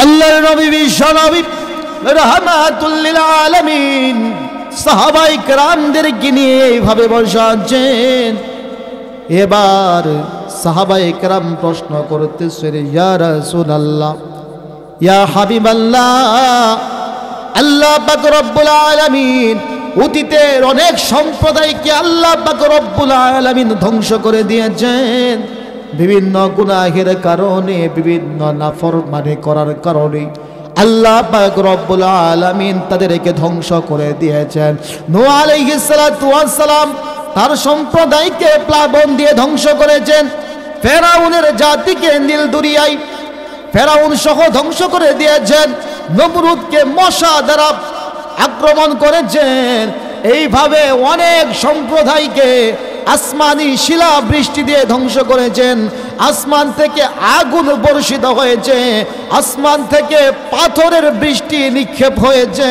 আল্লাহর নবী বিশ্ব নবী রাহমাতুল লিল আলামিন সাহাবায়ে কেরামদেরকে নিয়ে এইভাবে বসে আছেন। এবার সাহাবায়ে কেরাম প্রশ্ন করতেছেন, ইয়া রাসূলুল্লাহ, ইয়া হাবিবাল্লাহ, আল্লাহ পাক রব্বুল আলামিন অতীতের অনেক সম্প্রদায়কে আল্লাহ পাক রব্বুল আলামিন ধ্বংস করে দিয়েছেন বিভিন্ন গুনাহের কারণে, বিভিন্ন নাফরমানি করার কারণে। আল্লাহ পাক রব্বুল আলামিন তাদেরকে ধ্বংস করে দিয়েছেন। নূহ আলাইহিস সালাতু ওয়াস সালাম তার সম্প্রদায়কে প্লাবন দিয়ে ধ্বংস করেছেন। ফেরাউনের জাতিকে নীল দরিয়ায় ফেরাউন সহ ধ্বংস করে দিয়েছেন। নমরুদকে মশা দ্বারা আক্রমণ করেছেন। এইভাবে অনেক সম্প্রদায়কে আসমানি শিলা বৃষ্টি দিয়ে ধ্বংস করেছেন। আসমান থেকে আগুন বর্ষিত হয়েছে, আসমান থেকে পাথরের বৃষ্টি নিক্ষেপ হয়েছে।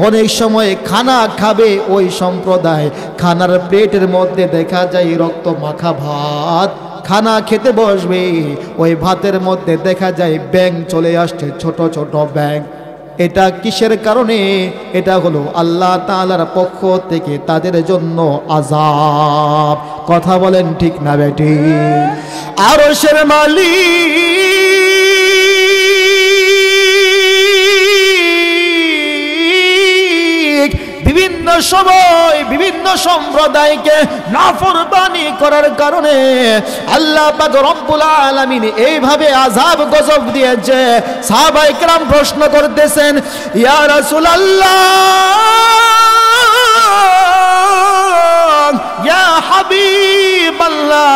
অনেক সময় খানা খাবে ওই সম্প্রদায়, খানার প্লেটের মধ্যে দেখা যায় রক্ত মাখা ভাত। খানা খেতে বসবে, ওই ভাতের মধ্যে দেখা যায় ব্যাঙ চলে আসছে, ছোট ছোট ব্যাঙ। এটা কিসের কারণে? এটা হলো আল্লাহ তাআলার পক্ষ থেকে তাদের জন্য আযাব। কথা বলেন ঠিক না বেটি? আরশের মালিক বিভিন্ন সময় বিভিন্ন সম্প্রদায়কে নাফরমানি করার কারণে আল্লাহ পাক রব্বুল আলামিন এইভাবে আযাব গজব দিয়েছে। সাহাবায়ে কেরাম প্রশ্ন করতেছেন, ইয়া রাসূলুল্লাহ, ইয়া হাবিবাল্লাহ,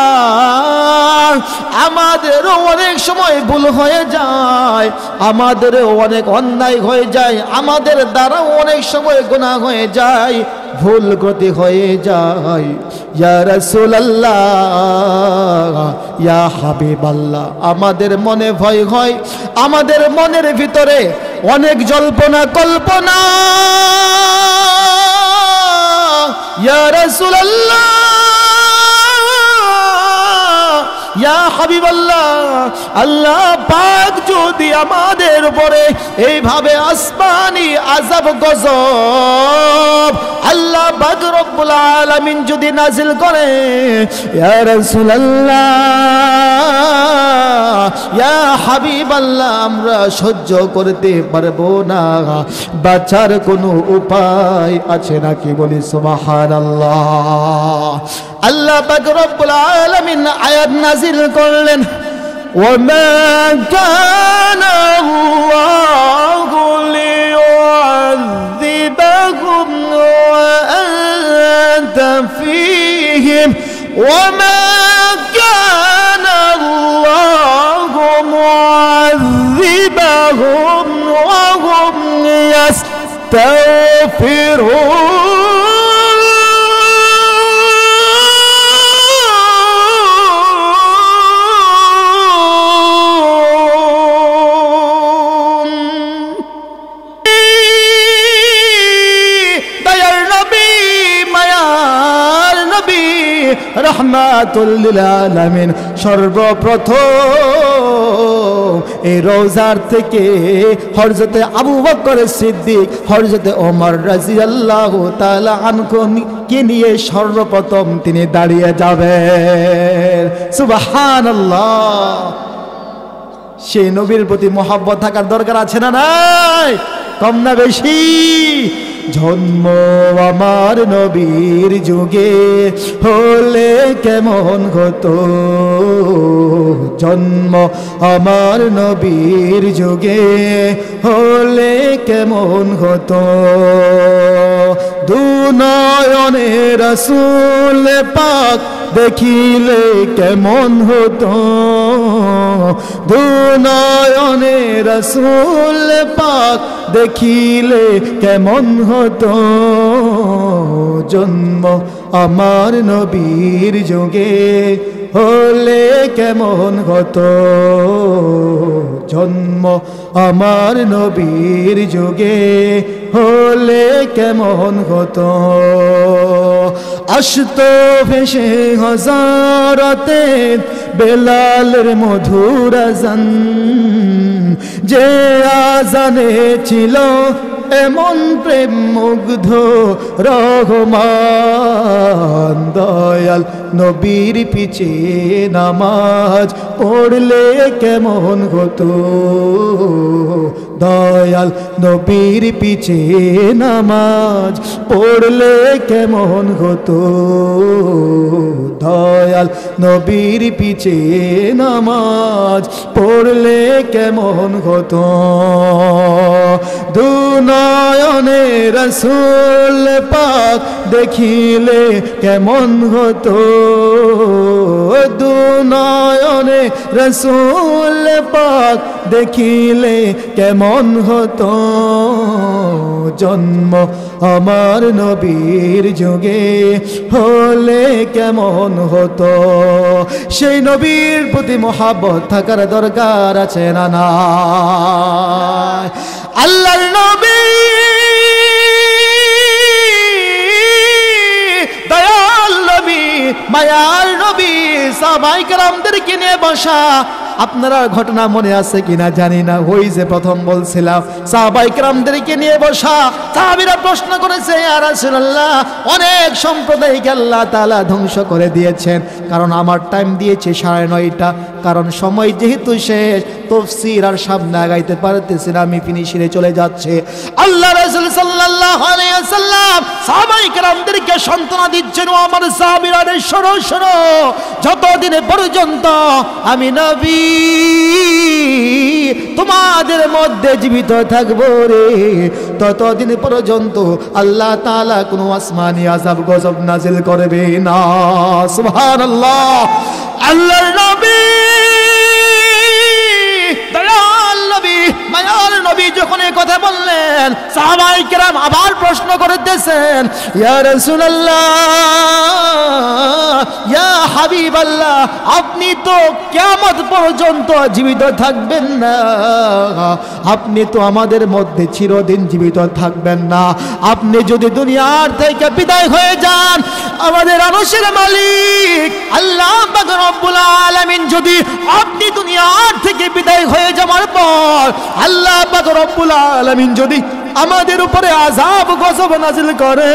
আমাদেরও অনেক সময় ভুল হয়ে যায়, আমাদেরও অনেক অন্যায় হয়ে যায়, আমাদের দ্বারাও অনেক সময় গুনাহ হয়ে যায়, ভুল গতি হয়ে যায়। ইয়া রাসূলুল্লাহ, ইয়া হাবিবাল্লাহ, আমাদের মনে ভয় হয়, আমাদের মনের ভিতরে অনেক জল্পনা কল্পনা। ইয়া রাসূলুল্লাহ, ইয়া হাবিবাল্লাহ, আল্লাহ পাক যদি আমাদের উপরে এইভাবে আসমানি আযাব গজব আল্লাহ পাক রব্বুল আলামিন যদি নাজিল করে, ইয়া রাসূলুল্লাহ, ইয়া হাবিবাল্লাহ, আমরা সহ্য করতে পারবো না, বাঁচার কোনো উপায় আছে নাকি? বলি সুবহানাল্লাহ। আল্লাহ পাক রব্বুল আলামিন আয়াত নাজিল করলেন, ওয়ামা কানা আল্লাহু লিয়ুযিবাহুম ওয়া আনতা ফীহিম ওয়ামা কানা আল্লাহু মু'যিবাহুম ওয়া হুম ইয়াস্তাগফিরুন। রাহমাতুল লিল আলামিন সর্বপ্রথম এই রওজার থেকে হযরতে আবু বকর সিদ্দিক, হযরতে ওমর রাদিয়াল্লাহু তাআলা আনহুকে নিয়ে সর্বপ্রথম তিনি দাঁড়িয়ে যাবেন। সুবহানাল্লাহ। সেই নবীর প্রতি মহব্বত থাকার দরকার আছে না নাই? কম না বেশি? জন্ম আমার নবীর যুগে হলে কেমন হতো, জন্ম আমার নবীর যুগে হলে কেমন হতো, দুনয়নে রাসূল পাক দেখিলে কেমন হতো, দুনয়নে রাসূল পাক দেখিলে কেমন হতো, জন্ম আমার নবীর যুগে হলে কেমন হতো, জন্ম আমার নবীর যুগে হলে কেমন হতো। আসতো ভেসে হযরতে বেলালের মধুর আযান, যে আজানে ছিল এমন প্রেম মুগ্ধ রহমান, দয়াল নবীর পিছে নামাজ পড়লে কেমন হতো, দয়াল নবীর পিছে নামাজ পড়লে কেমন হতো, দয়াল নবীর পিছে নামাজ পড়লে কেমন হতো। দুনয়নে রসুল পাক দেখিলে কেমন হতো, দুনয়নে রসুল পাক দেখিলে কেমন হতো। জন্ম আমার নবীর যুগে হলে কেমন হতো। সেই নবীর প্রতি মহব্বত থাকার দরকার আছে না নাই? আল্লাহর নবী দয়াল নবী মায়ার নবী সাহাবায়ে কেরামদেরকে নিয়ে বসা। আপনারা ঘটনা মনে আছে কিনা জানি না, ওই যে প্রথম বলছিলাম সাহাবায়ে কেরামদেরকে নিয়ে বসা। সাহাবীরা প্রশ্ন করেছে, ইয়া রাসূলুল্লাহ, অনেক সম্প্রদায়কে আল্লাহ তাআলা ধ্বংস করে দিয়েছেন, কারণ আমার টাইম দিয়েছে 9:30, কারণ সময় যেহেতু শেষ, তাফসীর আর সামনে আগাইতে পারতেছি না, আমি ফিনিশিংয়ে চলে যাচ্ছে। আল্লাহ রাসূল সাল্লাল্লাহু আলাইহি ওয়াসাল্লাম সাহাবায়ে কেরামদেরকে সান্ত্বনা দিচ্ছেন, ও আমার সাহাবীরা রে, শোনো শোনো, যতদিন পর্যন্ত আমি নবী তোমাদের মধ্যে জীবিত থাকবো রে, ততদিন পর্যন্ত আল্লাহ তাআলা কোনো আসমানি আযাব গজব নাজিল করবে না। সুবহানাল্লাহ। আল্লাহর নবী দয়াল নবী মায়ার নবী যখন এই কথা বললেন, সাহাবায়ে কেরাম আবার প্রশ্ন করতেছেন, ইয়া রাসূলুল্লাহ, ইয়া হাবিবাল্লাহ, আপনি তো কিয়ামত পর্যন্ত জীবিত থাকবেন না, আপনি তো আমাদের মধ্যে চিরদিন জীবিত থাকবেন না, আপনি যদি দুনিয়ার থেকে বিদায় হয়ে যান, আমাদের আরশের মালিক আল্লাহ পাক রব্বুল আলামিন যদি আপনি দুনিয়ার থেকে বিদায় হয়ে যাওয়ার পর আল্লাহ পাক রব্বুল আলামিন যদি আমাদের উপরে আযাব গজব নাজিল করে,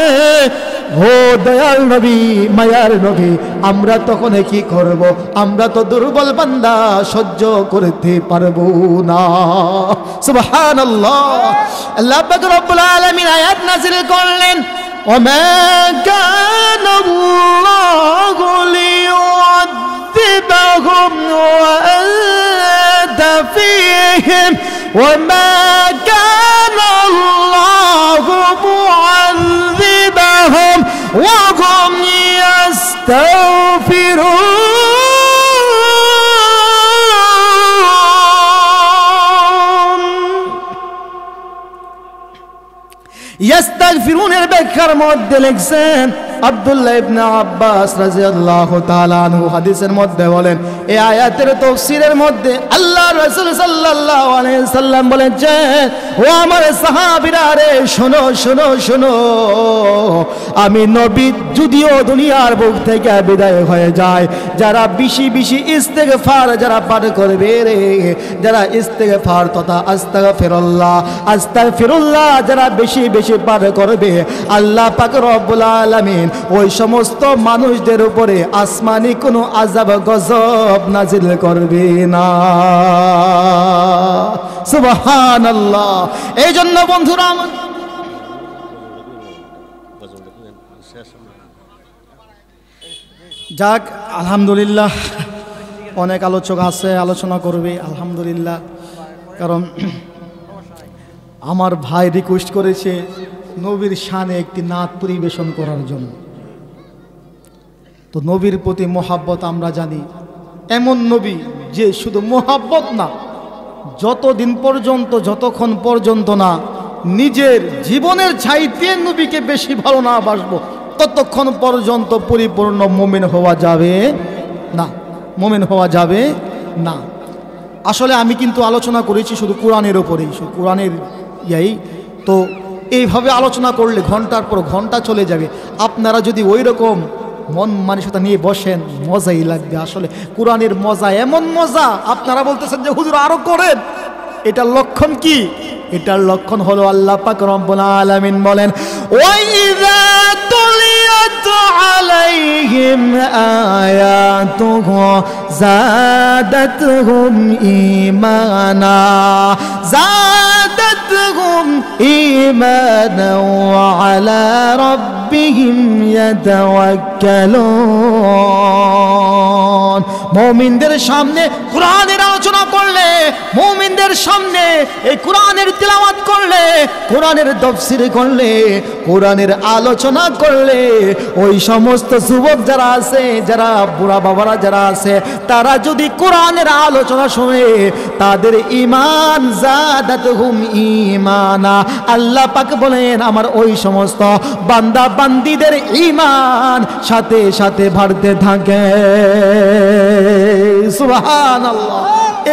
ও দয়াল নবী মায়ার নবী, আমরা তখন কি করব? আমরা তো দুর্বল বান্দা, সহ্য করতে পারবো না। সুবহানাল্লাহ। আল্লাহ পাক রব্বুল আলামিন আয়াত নাজিল করলেন, ওমা কানাল্লাহু লিয়ুআযিবাহুম ওয়া আনতা ফীহিম ওমা কানাল্লাহু মুআযিবাহুম ওয়া হুম ইস্তাগফিরুন। ইস্তাগফিরুনের ব্যাখ্যার মধ্যে লিখছেন আব্দুল্লাহ ইবনে আব্বাস রাদিয়াল্লাহু তাআলা আনহু হাদিসের মধ্যে বলেন, এই আয়াতের তাফসীরের মধ্যে আল্লাহ রাসূল সাল্লাল্লাহু আলাইহি সাল্লাম বলেছেন, ও আমার সাহাবীরা রে, শোনো শোনো শোনো, আমি নবী যদিও দুনিয়ার বুক থেকে বিদায় হয়ে যায়, যারা বেশি বেশি ইস্তেগফার যারা পাঠ করবে রে, যারা ইস্তেগফার তথা আস্তাগফিরুল্লাহ আস্তাগফিরুল্লাহ যারা বেশি বেশি পাঠ করবে, আল্লাহ পাক রব্বুল আলামিন ওই সমস্ত মানুষদের উপরে আসমানি কোনো আযাব গজব নাজিল করবে না। সুবহানাল্লাহ। এই জন্য বন্ধুরা আমার যাক, আলহামদুলিল্লাহ, অনেক আলোচক আছে, আলোচনা করবে আলহামদুলিল্লাহ, কারণ আমার ভাই রিকোয়েস্ট করেছে নবীর শানে একটি নাত পরিবেশন করার জন্য। তো নবীর প্রতি মহাব্বত আমরা জানি, এমন নবী যে শুধু মহাব্বত না, যতদিন পর্যন্ত যতক্ষণ পর্যন্ত না নিজের জীবনের চাইতে নবীকে বেশি ভালো না বাসবো, ততক্ষণ পর্যন্ত পরিপূর্ণ মুমিন হওয়া যাবে না, মুমিন হওয়া যাবে না। আসলে আমি কিন্তু আলোচনা করেছি শুধু কোরআনের ওপরেই, শুধু কোরআনের তো এইভাবে আলোচনা করলে ঘন্টার পর ঘন্টা চলে যাবে। আপনারা যদি ওই রকম মন মানসিকতা নিয়ে বসেন, মজাই লাগবে। আসলে কোরআনের মজা এমন মজা, আপনারা বলতেছেন যে হুজুর আরো করেন, এটার লক্ষণ কি? এটার লক্ষণ হলো আল্লাহ পাক রব্বুল আলামিন বলেন, ওয়াইযা তুলিয়াত আলাইহিম আয়াতুহু যাদাতহুম ঈমানা যাদাতহুম ঈমানা ওয়া আলা রাব্বিহিম ইয়াতাওয়াক্কালুন। মুমিনদের সামনে কোরআনের আলোচনা করলে, মুমিনদের সামনে এই কোরআনের তিলাওয়াত করলে, কোরআনের তাফসীর করলে, কোরআনের আলোচনা করলে, ওই সমস্ত যুবক যারা আছে, যারা বুড়া বাবারা যারা আছে, তারা যদি কোরআনের আলোচনা শুনে তাদের ঈমান যাদাতহুম ঈমানা, আল্লাহ পাক বলেন আমার ওই সমস্ত বান্দা বান্দীদের ঈমান সাথে সাথে বাড়তে থাকে। সুবহানাল্লাহ।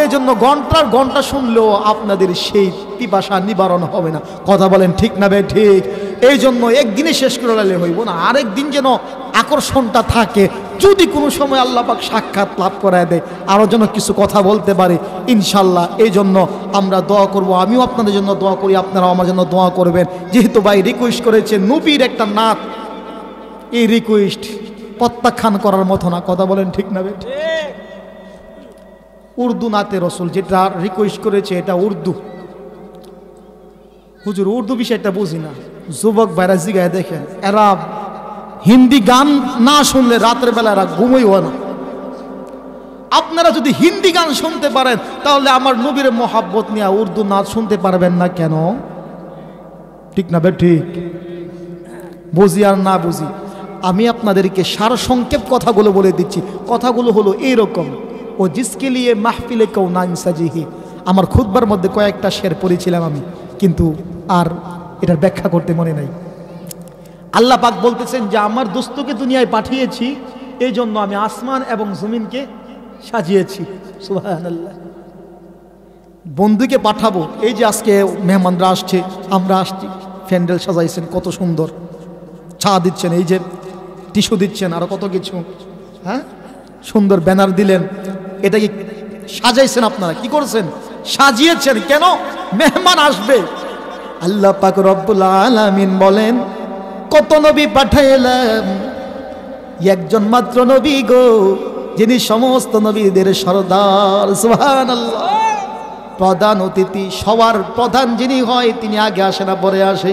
এই জন্য ঘন্টার ঘন্টা শুনলেও আপনাদের সেই পিপাসা নিবারণ হবে না। কথা বলেন ঠিক না বে ঠিক? এই জন্য একদিনে শেষ করে হইব না, আরেক দিন যেন আকর্ষণটা থাকে। যদি কোনো সময় আল্লাহ পাক সাক্ষাৎ লাভ করায় দেয়, আরও যেন কিছু কথা বলতে পারে ইনশাল্লাহ। এই জন্য আমরা দোয়া করব, আমিও আপনাদের জন্য দোয়া করি, আপনারাও আমার জন্য দোয়া করবেন। যেহেতু ভাই রিকোয়েস্ট করেছে নবীর একটা নাত, এই রিকোয়েস্ট প্রত্যাখ্যান করার মতো না। কথা বলেন ঠিক না বে ঠিক? উর্দু নাতে রসুল যেটা রিকোয়েস্ট করেছে এটা উর্দু। হুজুর উর্দু বিষয়টা বুঝি না। যুবক ভাইরা জিগায় দেখেন, এরা হিন্দি গান না শুনলে রাতের বেলা এরা ঘুমইও না। আপনারা যদি হিন্দি গান শুনতে পারেন তাহলে আমার নবীর মোহাব্বত নিয়ে উর্দু নাচ শুনতে পারবেন না কেন? ঠিক না বে ঠিক? বুঝি আর না বুঝি, আমি আপনাদেরকে সারসংক্ষেপ কথাগুলো বলে দিচ্ছি। কথাগুলো হলো এইরকম, ও জিসকে লিয়ে মাহফিলে কেউ নাইন সাজিহি। আমার খুতবার মধ্যে কয়েকটা শের পড়েছিলাম আমি, কিন্তু আর এটার ব্যাখ্যা করতে মনে নাই। আল্লাহ পাক বলতেছেন যে আমার দোস্তকে দুনিয়ায় পাঠিয়েছি, এই জন্য আমি আসমান এবং জমিনকে সাজিয়েছি। সুবহানাল্লাহ। বন্ধুকে পাঠাবো, এই যে আজকে মেহমানরা আসছে, আমরা আসছি, প্যান্ডেল সাজাইছেন কত সুন্দর, চা দিচ্ছেন, এই যে টিস্যু দিচ্ছেন, আরো কত কিছু, হ্যাঁ সুন্দর ব্যানার দিলেন, এটা কি সাজাইছেন? আপনারা কি করছেন? সাজিয়েছেন। কেন? মেহমান আসবে। আল্লাহ পাক রব্বুল আলামিন বলেন, কত নবী পাঠাইলাম, একজন মাত্র নবী গো, যিনি সমস্ত নবীদের সরদার। সুবহানাল্লাহ। প্রধান অতিথি, সবার প্রধান যিনি হয় তিনি আগে আসে না পরে আসে?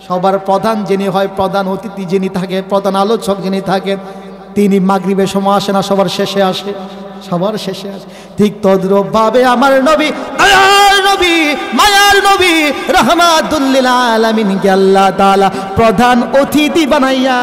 সবার প্রধান যিনি হয়, প্রধান অতিথি যিনি থাকে, প্রধান আলোচক যিনি থাকেন, তিনি মাগরিবের সময় আসে না সবার শেষে আসে? সবার শেষে আসে। ঠিক তদ্রূপ ভাবে আমার নবী, দয়ার নবী, মায়ার নবী, রাহমাতুল লিল আলামিনকে আল্লাহ তাআলা প্রধান অতিথি বানাইয়া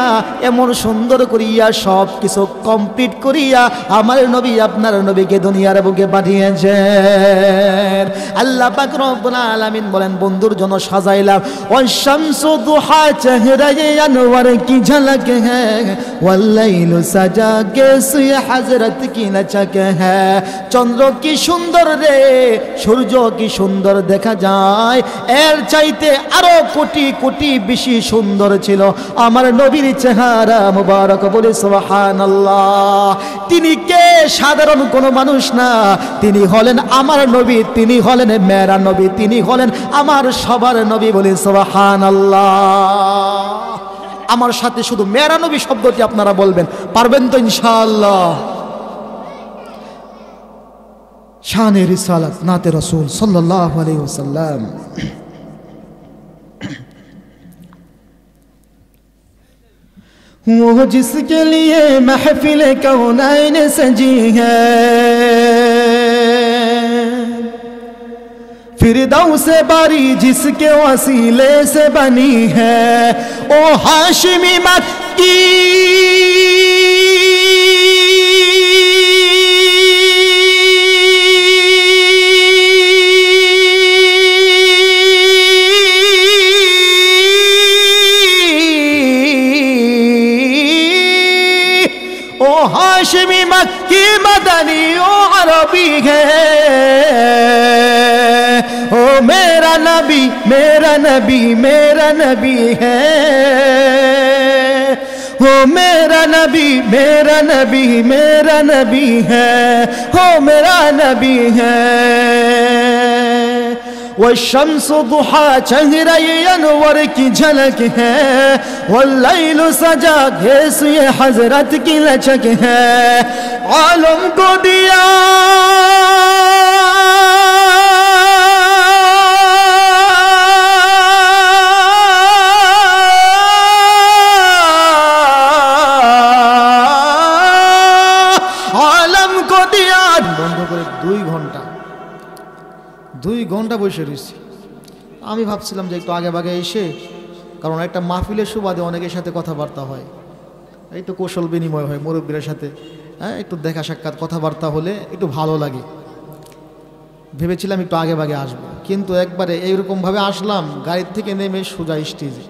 এমন সুন্দর করিয়া সব কিছু কমপ্লিট করিয়া আমার নবী আপনার নবীকে দুনিয়ার বুকে পাঠিয়েছেন। আল্লাহ পাক রব্বুল আলামিন বলেন, বন্ধুর জন্য সাজাইলাম, ওয়াশ-শামসু দুহা চেহরায়ে আনওয়ার কি ঝলক হ্যায়, ওয়াল-লাইলু সাজা কে সুয়ে হযরত কি লচক হ্যায়। চন্দ্র কি সুন্দর রে, সূর্য কি সুন্দর দেখা যায়, এর চাইতে আরো কোটি কোটি বেশি সুন্দর ছিল আমার নবীর চেহারা মুবারক। বলে সুবহানাল্লাহ। তিনি কে? সাধারণ কোনো মানুষ না, তিনি হলেন আমার নবী, তিনি হলেন মেরা নবী, তিনি হলেন আমার সবার নবী। বলে সুবহানাল্লাহ। আমার সাথে শুধু মেরা নবী শব্দটি আপনারা বলবেন, পারবেন তো ইনশাআল্লাহ? শানে রিসালাত নাতে রসুল সাল্লাল্লাহু আলাইহি ওয়াসাল্লাম। वो जिसके लिए महफिल कौनैन सजी है, फिरदौस बारी जिसके वसीले से बनी है, ओ हाशिमी मक्की हाशिमी मक्की मदनी ओ अरबी है, ओ मेरा नबी मेरा नबी मेरा नबी है, ओ मेरा नबी मेरा नबी मेरा नबी है, ओ मेरा नबी है। والشمس ضحى चेहरा ये अनवर की झलक है والليل सजा घेस ये हजरत की लचक है आलम को दिया দুই ঘন্টা বসে রয়েছি। আমি ভাবছিলাম যে একটু আগে ভাগে এসে, কারণ একটা মাহফিলের সুবাদে অনেকের সাথে কথাবার্তা হয়, একটু কৌশল বিনিময় হয় মুরব্বীদের সাথে, হ্যাঁ একটু দেখা সাক্ষাৎ কথাবার্তা হলে একটু ভালো লাগে। ভেবেছিলাম একটু আগে ভাগে আসবো, কিন্তু একবারে এইরকমভাবে আসলাম গাড়ির থেকে নেমে সোজা স্টেজে।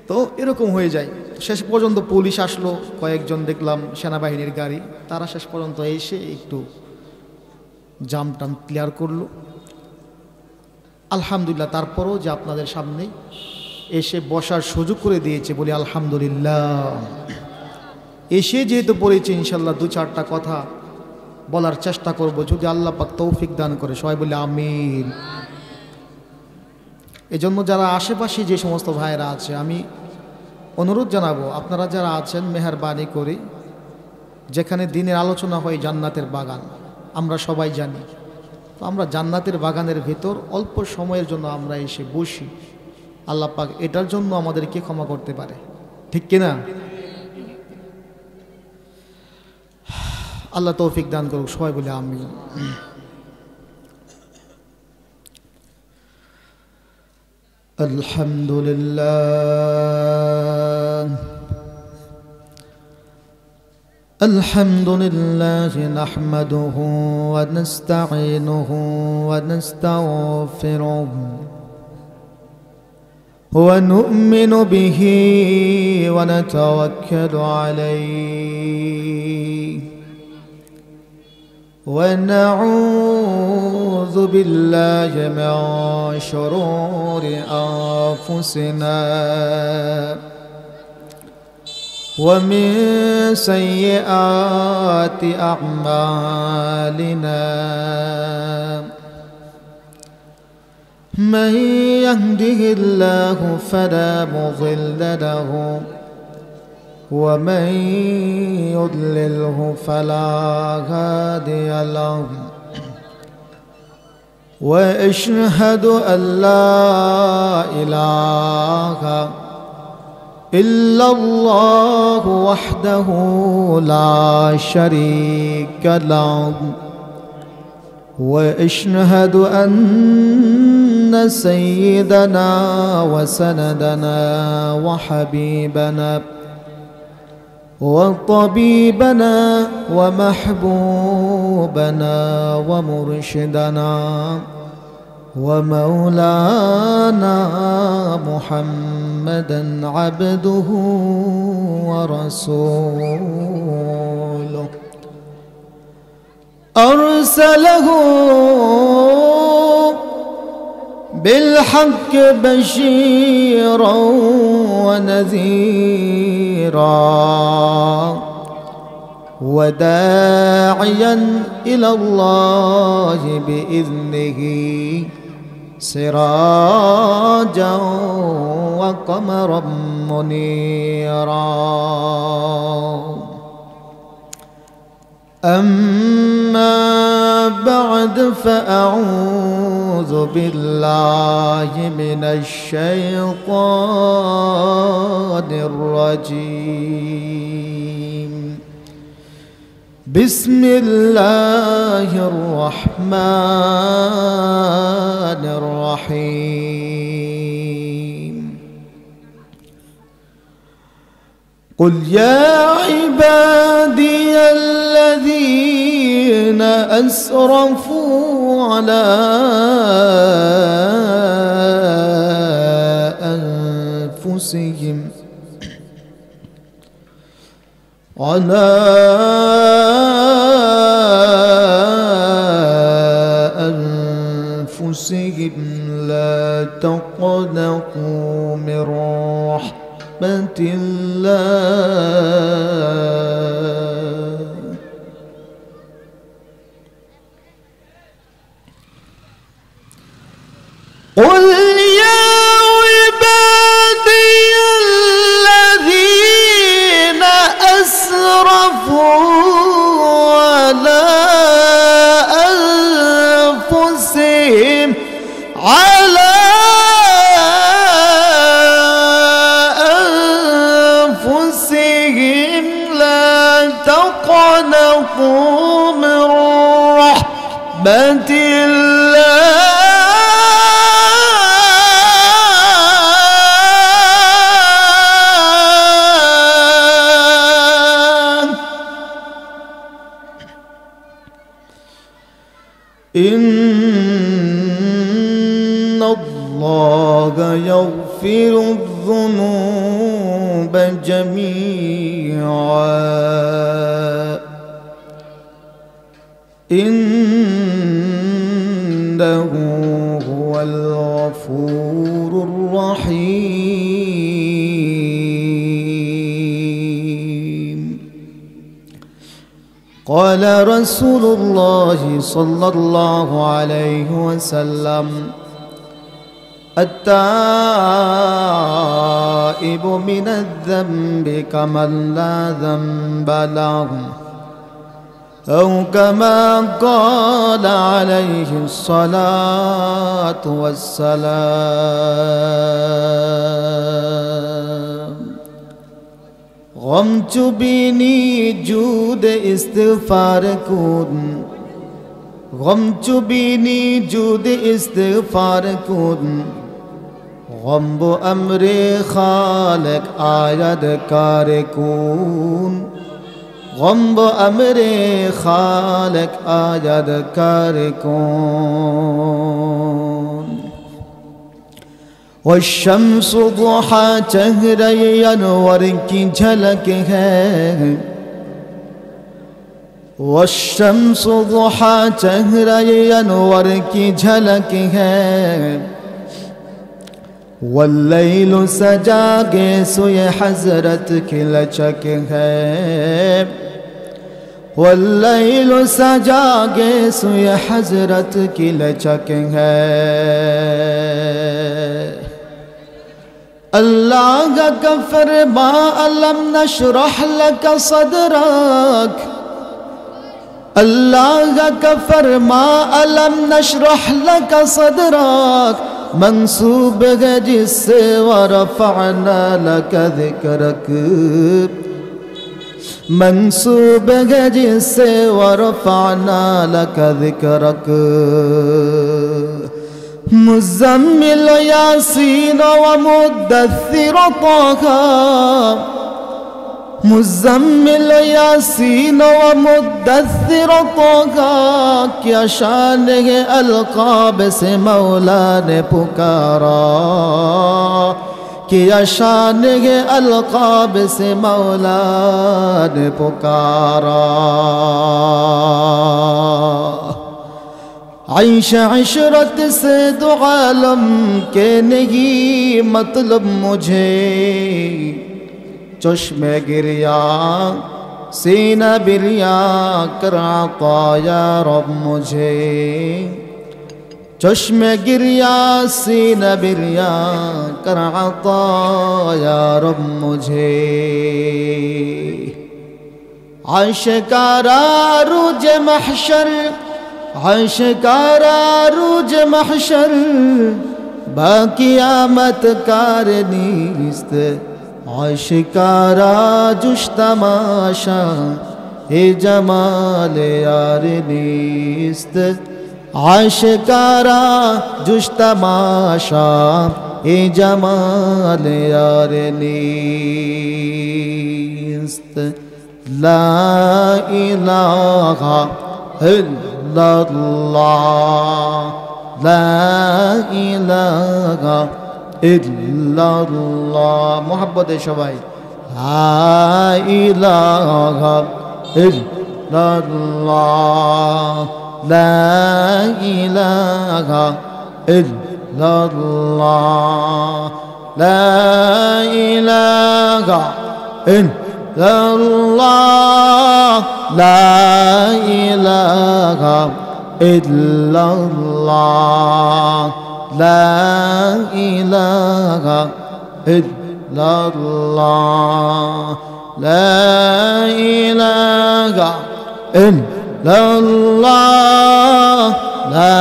তো এরকম হয়ে যায়। শেষ পর্যন্ত পুলিশ আসলো, কয়েকজন দেখলাম সেনাবাহিনীর গাড়ি, তারা শেষ পর্যন্ত এসে একটু জাম টাম ক্লিয়ার করলো। আলহামদুলিল্লাহ, তারপরও যে আপনাদের সামনে এসে বসার সুযোগ করে দিয়েছে বলি আলহামদুলিল্লাহ। এসে যেহেতু পড়েছি, ইনশাল্লাহ দু চারটা কথা বলার চেষ্টা করব, যদি আল্লাহ পাক তৌফিক দান করে। সবাই বলে আমিন। এজন্য যারা আশেপাশে যে সমস্ত ভাইয়েরা আছে, আমি অনুরোধ জানাবো, আপনারা যারা আছেন মেহেরবানি করে, যেখানে দিনের আলোচনা হয় জান্নাতের বাগান, আমরা সবাই জানি, তো আমরা জান্নাতের বাগানের ভেতর অল্প সময়ের জন্য আমরা এসে বসি, আল্লাহ পাক এটার জন্য আমাদেরকে ক্ষমা করতে পারে, ঠিক কিনা? আল্লাহ তৌফিক দান করুক। সবাই বলে আমিন। আলহামদুলিল্লাহ الحمد لله نحمده ونستعينه ونستغفره ونؤمن به ونتوكل عليه ونعوذ بالله من شرور أنفسنا ومن سيئات أعمالنا من يهده الله فلا مضل له ومن يضلله فلا هادي له وأشهد أن لا إله إلا الله وحده لا شريك له وأشهد أن سيدنا وسندنا وحبيبنا وطبيبنا ومحبوبنا ومرشدنا ومولانا محمدا عبده ورسوله أرسله بالحق بشيرا ونذيرا وداعيا إلى الله بإذنه سراجا وقمرا منيرا أما بعد فأعوذ بالله من الشيطان الرجيم بسم الله الرحمن الرحيم قل يا عبادي الذين أسرفوا على أنفسهم لا تقنطوا من رحمة الله قل يا عبادي الذين أسرفوا على أنفسهم لا تقنطوا من رحمة الله إن الله يغفر الذنوب جميعا إنه هو الغفور الرحيم. قال رسول الله صلى الله عليه وسلم التائب من الذنب كمن لا ذنب له أو كما قال عليه الصلاة والسلام. غم چوبینی جود استغفار کن، غم چوبینی جود استغفار کن، غم بو امر خالق آید کار کن، غم بو امر خالق آید کار کن. والشمس ضحى چہرہ انور کی جھلک ہے، والشمس ضحى چہرہ انور کی جھلک ہے، واللیل سجا کے سوئے حضرت کی لچک ہے، واللیل سجا کے سوئے حضرت کی لچک ہے. اللہ کا فرما ألم نشرح لك صدرك، اللہ کا فرما ألم نشرح لك صدرك منصوب ہے جس سے ورفعنا لك ذکرک، منصوب ہے جس سے ورفعنا لك ذکرک. مزمل یاسین ومدثر طه، مزمل یاسین ومدثر طه، کیا شان ہے القاب سے مولا نے پکارا، کیا شان ہے القاب سے مولا نے پکارا. عیش عشرت سے دو عالم کے نہیں مطلب مجھے، چشم گریا سینہ بریا کر عطا یا رب مجھے، چشم گریا سینہ بریا کر عطا یا رب مجھے. عاشقارا روج محشر، عاشقارا روج محشر با قیامت کار نیست، عاشقارا جوش تماشا اے جمال یار نیست، عاشقارا جوش تماشا اے جمال یار نیست. لا الہ الا اللہ، لا الہ الا اللہ. محبت شبائی لا الہ الا اللہ، لا الہ الا اللہ، لا الہ الا اللہ، لا الہ الا اللہ، লা ইলাহা ইল্লাল্লাহ লা ইলাহা ইল্লাল্লাহ লা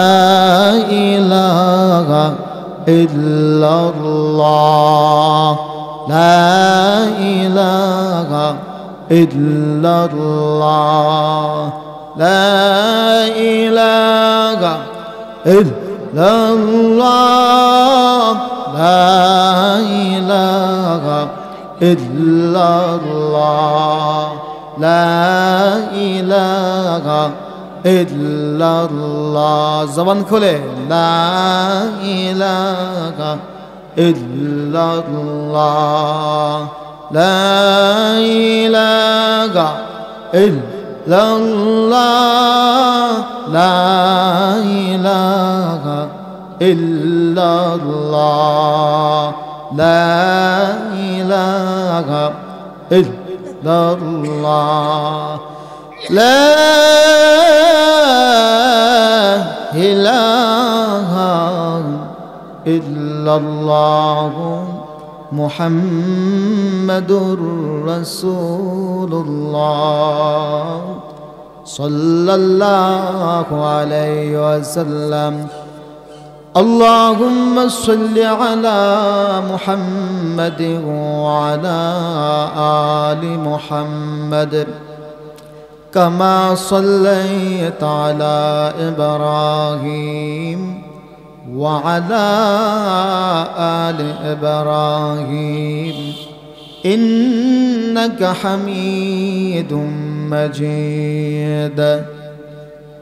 ইলাহা ইল্লাল্লাহ লা ইলাহা ইল্লাল্লাহ লা ইলাহা ইল্লাল্লাহ লা ইলাহা ইল্লাল্লাহ লা ইলাহা ইল্লাল্লাহ জবান খুলে লা ইলাহা ইল্লাল্লাহ লা ইলাহা ইল্লাল্লাহ লা ইলাহা ইল্লাল্লাহ লা ইলাহা ইল্লাল্লাহ লা ইলাহা ইল্লাল্লাহ মুহাম্মাদুর রাসূলুল্লাহ সাল্লাল্লাহু আলাইহি ওয়াসাল্লাম اللهم صل على محمد وعلى آل محمد كما صليت على إبراهيم وعلى آل إبراهيم إنك حميد مجيد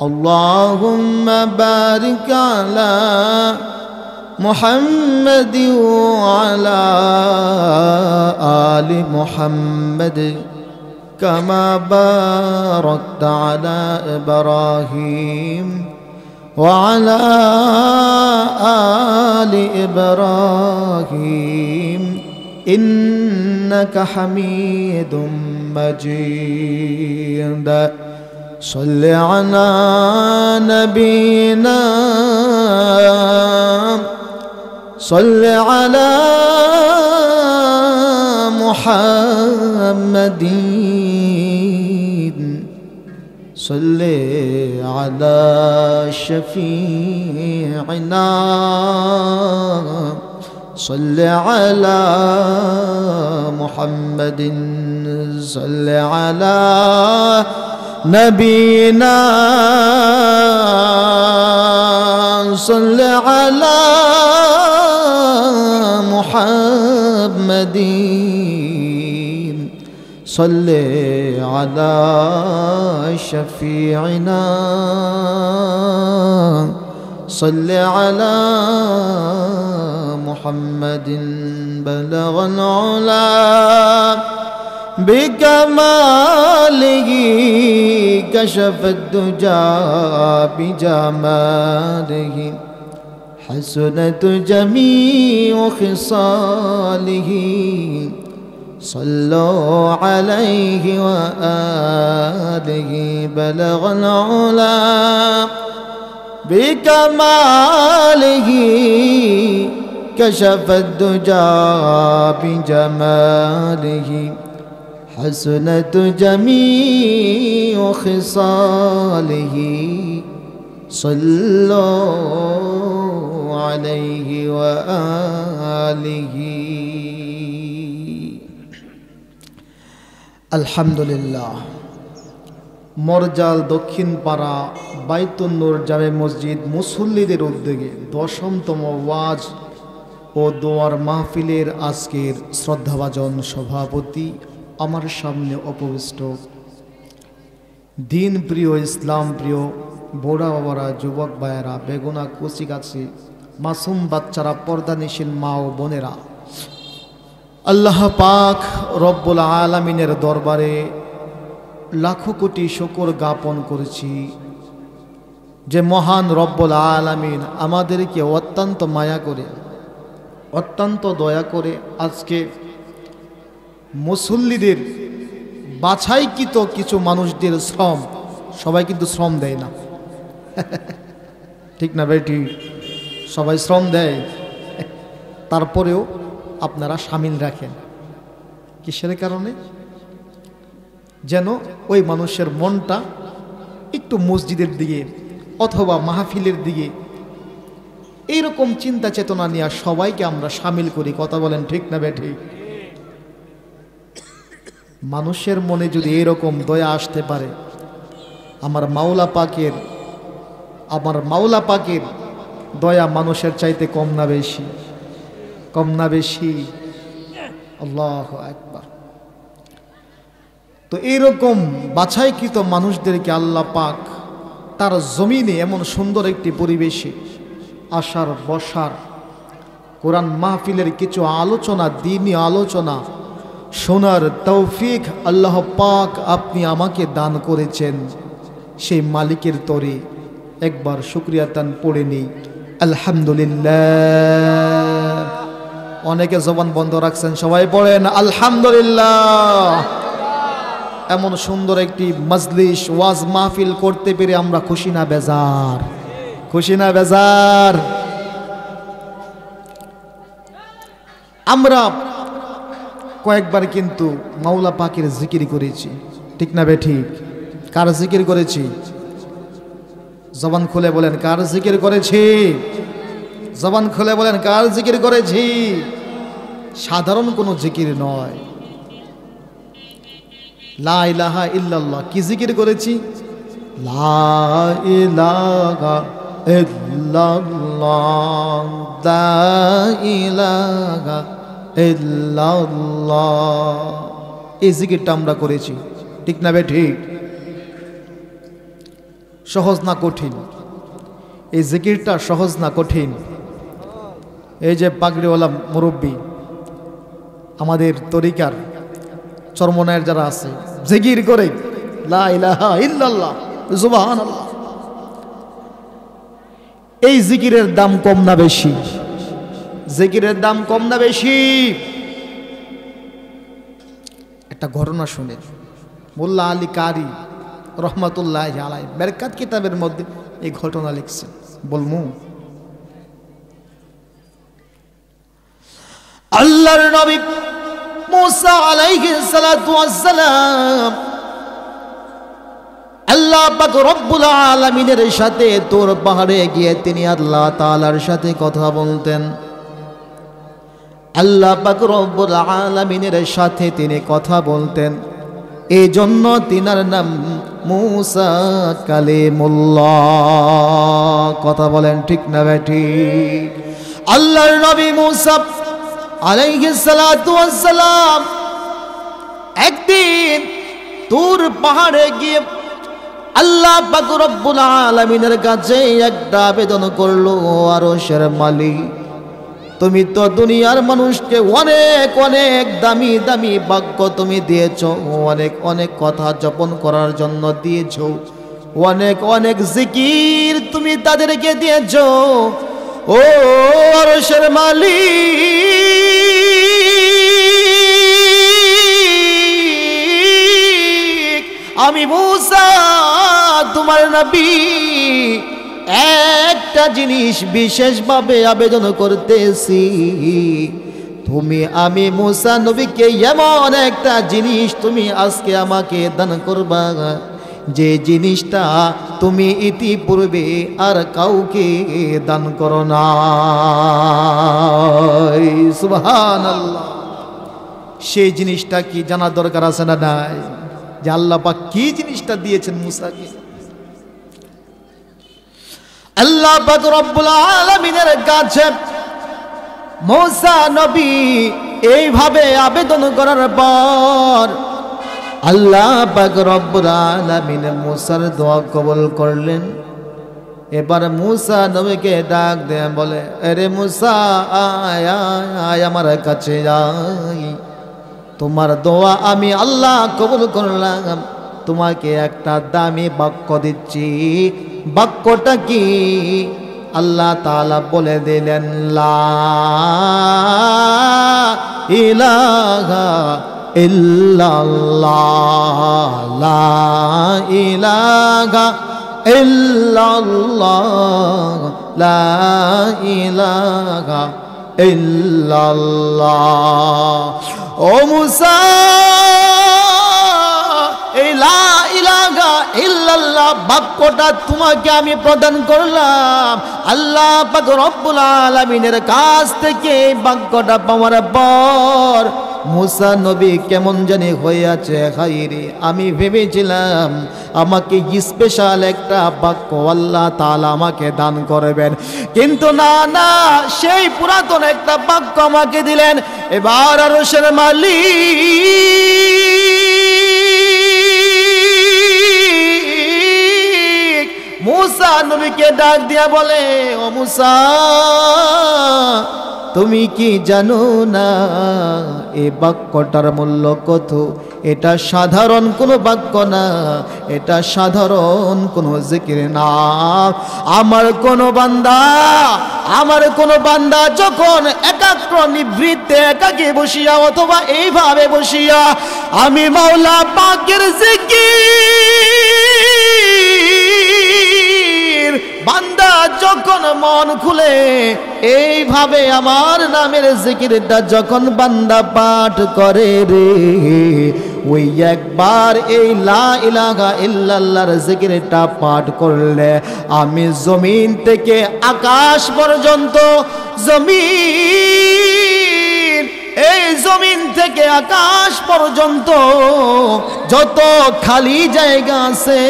اللهم بارك على محمد وعلى آل محمد كما باركت على إبراهيم وعلى آل إبراهيم إنك حميد مجيد صل على نبينا صل على محمد صل على شفيعنا صل على محمد صل على نبينا صل على محمد صل على شفيعنا صل على محمد بلغ العلا بكماله كشف الدجى بجماله حسنت جميع خصاله صلوا عليه وآله بلغ العلا بكماله كشف الدجى بجماله حسنت جميع خصاله صلوا عليه وآله আলহামদুলিল্লাহ। মরজাল দক্ষিণ পাড়া বাইতুন নূর জামে মসজিদ মুসল্লিদের উদ্যোগে 10তম ওয়াজ ও দোয়ার মাহফিলের আজকের শ্রদ্ধাভাজন সভাপতি, আমার সামনে উপবিষ্ট দিন প্রিয়, ইসলাম প্রিয় বোড়া বাবারা, যুবক ভাইয়েরা, বেগুনা কচি গাছি মাসুম বাচ্চারা, পর্দানিশীল মা ও বোনেরা, আল্লাহ পাক রব্বুল আলামিনের দরবারে লাখো কোটি শুকর জ্ঞাপন করেছি যে মহান রব্বুল আলামিন আমাদেরকে অত্যন্ত মায়া করে, অত্যন্ত দয়া করে আজকে মুসল্লিদের বাছাইকৃত কিছু মানুষদের শ্রম, সবাই কিন্তু শ্রম দেয় না, ঠিক না বেটি? সবাই শ্রম দেয়, তারপরেও আপনারা সামিল রাখেন। কিসের কারণে? যেন ওই মানুষের মনটা একটু মসজিদের দিকে অথবা মাহফিলের দিকে এইরকম চিন্তা চেতনা নিয়ে সবাইকে আমরা সামিল করি। কথা বলেন ঠিক না বেঠিক? মানুষের মনে যদি এরকম দয়া আসতে পারে, আমার মাওলা পাকের দয়া মানুষের চাইতে কম না বেশি? কম না বেশি? আল্লাহু আকবার। তো এইরকম বাছাইকৃত মানুষদেরকে আল্লাহ পাক তার জমিনে এমন সুন্দর একটি পরিবেশে আসার বসার, কোরআন মাহফিলের কিছু আলোচনা, দ্বীনি আলোচনা শোনার তৌফিক আল্লাহ পাক আপনি আমাকে দান করেছেন। সেই মালিকের তরে একবার শুকরিয়া তান পড়ে নেই, আলহামদুলিল্লাহ। অনেকে জবান বন্ধ রাখছেন, সবাই পড়েন আলহামদুলিল্লাহ। এমন সুন্দর একটি মজলিস ওয়াজ মাহফিল করতে পেরে আমরা খুশি না বেজার? খুশি না বেজার? আমরা কয়েকবার কিন্তু মাওলা পাকের জিকির করেছি, ঠিক না বেঠিক? কার জিকির করেছি? জবান খুলে বলেন কার জিকির করেছি? জবান খুলে বলেন কার জিকির করেছি? সাধারণ কোনো জিকির নয়, লা ইলাহা ইল্লাল্লাহ। কি জিকির করেছি? লা ইলাহা ইল্লাল্লাহ, লা ইলাহা ইল্লাল্লাহ। এই জিকিরটা আমরা করেছি, ঠিক না বেঠিক? সহজ না কঠিন? এই জিকিরটা সহজ না কঠিন? এই যে পাগড়িওয়ালা মুরব্বী আমাদের তরিকার চরমনায়ের যারা আছে, জিকির করে লা ইলাহা ইল্লাল্লাহ, সুবহানাল্লাহ। এই জিকিরের দাম কম না বেশি? জিকিরের দাম কম না বেশি? একটা ঘটনা শুনে মোল্লা আলী কারি রহমাতুল্লাহ আলাইহি বেরকাত কিতাবের মধ্যে এই ঘটনা লিখছেন, বলমু? আল্লাহর নবী মুসা আলাইহিস সালাতু ওয়াস সালাম আল্লাহ পাক রব্বুল আলামিনের সাথে তোর পাহাড়ে গিয়ে তিনি আল্লাহ তাআলার সাথে কথা বলতেন। আল্লাহ পাক রব্বুল আলামিনের সাথে তিনি কথা বলতেন, এই জন্য তিনার নাম মুসা কালিমুল্লাহ। কথা বলেন ঠিক না বেঠিক? আল্লাহর নবী মুসা আলাইহিস সালাতু ওয়াস সালাম একদিন তুর পাহাড়ে গিয়ে আল্লাহ পাক রব্বুল আলামিনের কাছে একটা আবেদন করলো, আরশের মালিক তুমি তো দুনিয়ার মানুষকে অনেক অনেক দামি দামি বাক্য তুমি দিয়েছো, অনেক অনেক কথা যাপন করার জন্য দিয়েছো, অনেক অনেক জিকির তুমি তাদেরকে দিয়েছো। ও আরশের মালিক, আমি মুসা তোমার নবী একটা জিনিস বিশেষভাবে আবেদন করতেছি, আমি মুসা নবীকে এমন একটা জিনিস তুমি আজকে আমাকে দান করবা, যে জিনিসটা তুমি ইতিপূর্বে আর কাউকে দান করো না। সুবহানাল্লাহ। সেই জিনিসটা কি জানা দরকার আছে না নাই? যে আল্লাহ পাক কি জিনিসটা দিয়েছেন মুসাকে। আল্লাহ পাক রব্বুল আলামিনের কাছে মুসা নবী এইভাবে আবেদন করার পর আল্লাহ পাক রব্বুল আলামিন মুসার দোয়া কবুল করলেন। এবার মুসা নবীকে ডাক দেয়া বলে, আরে মুসা আয় আয় আমার কাছে আয়, তোমার দোয়া আমি আল্লাহ কবুল করলাম, তোমাকে একটা দামি বাক্য দিচ্ছি। বাক্যটা কি? আল্লাহ তাআলা বলে দিলেন, লা ইলাহা ইল্লাল্লাহ, লা ইলাহা ইল্লাল্লাহ, লা ইলাহা ইল্লাল্লাহ। ও মুসা, এই লা ইলাহা ইল্লাল্লাহ বাক্যটা তোমাকে আমি প্রদান করলাম আল্লাহ পাক রব্বুল আলামিনের কাছ থেকে। এই বাক্যটা পাওয়ার পর মুসা নবী কেমন জানি হয়ে আছে। হায়রে, আমি ভেবেছিলাম আমাকে স্পেশাল একটা বাক্য আল্লাহ তাআলা আমাকে দান করবেন, কিন্তু না না, সেই পুরাতন একটা বাক্য আমাকে দিলেন। এবার আরশের মালিক মুসা নবীকে ডাক দিয়া বলে, ও মুসা, তুমি কি জানো না এই বাক্যটার মূল্য কত? এটা সাধারণ কোনো বাক্য না, এটা সাধারণ কোনো জিকির না। আমার কোনো বান্দা যখন একাগ্র নিবৃত্তে একাকী বসিয়া অথবা এইভাবে বসিয়া আমি মাওলা পাকের জিকির, বান্দা যখন মন খুলে এইভাবে আমার নামের জিকিরটা যখন বান্দা পাঠ করে রে, ওই একবার এই লা ইলাহা ইল্লাল্লাহর জিকিরটা পাঠ করলে আমি জমিন থেকে আকাশ পর্যন্ত, এই জমিন থেকে আকাশ পর্যন্ত যত খালি জায়গা আছে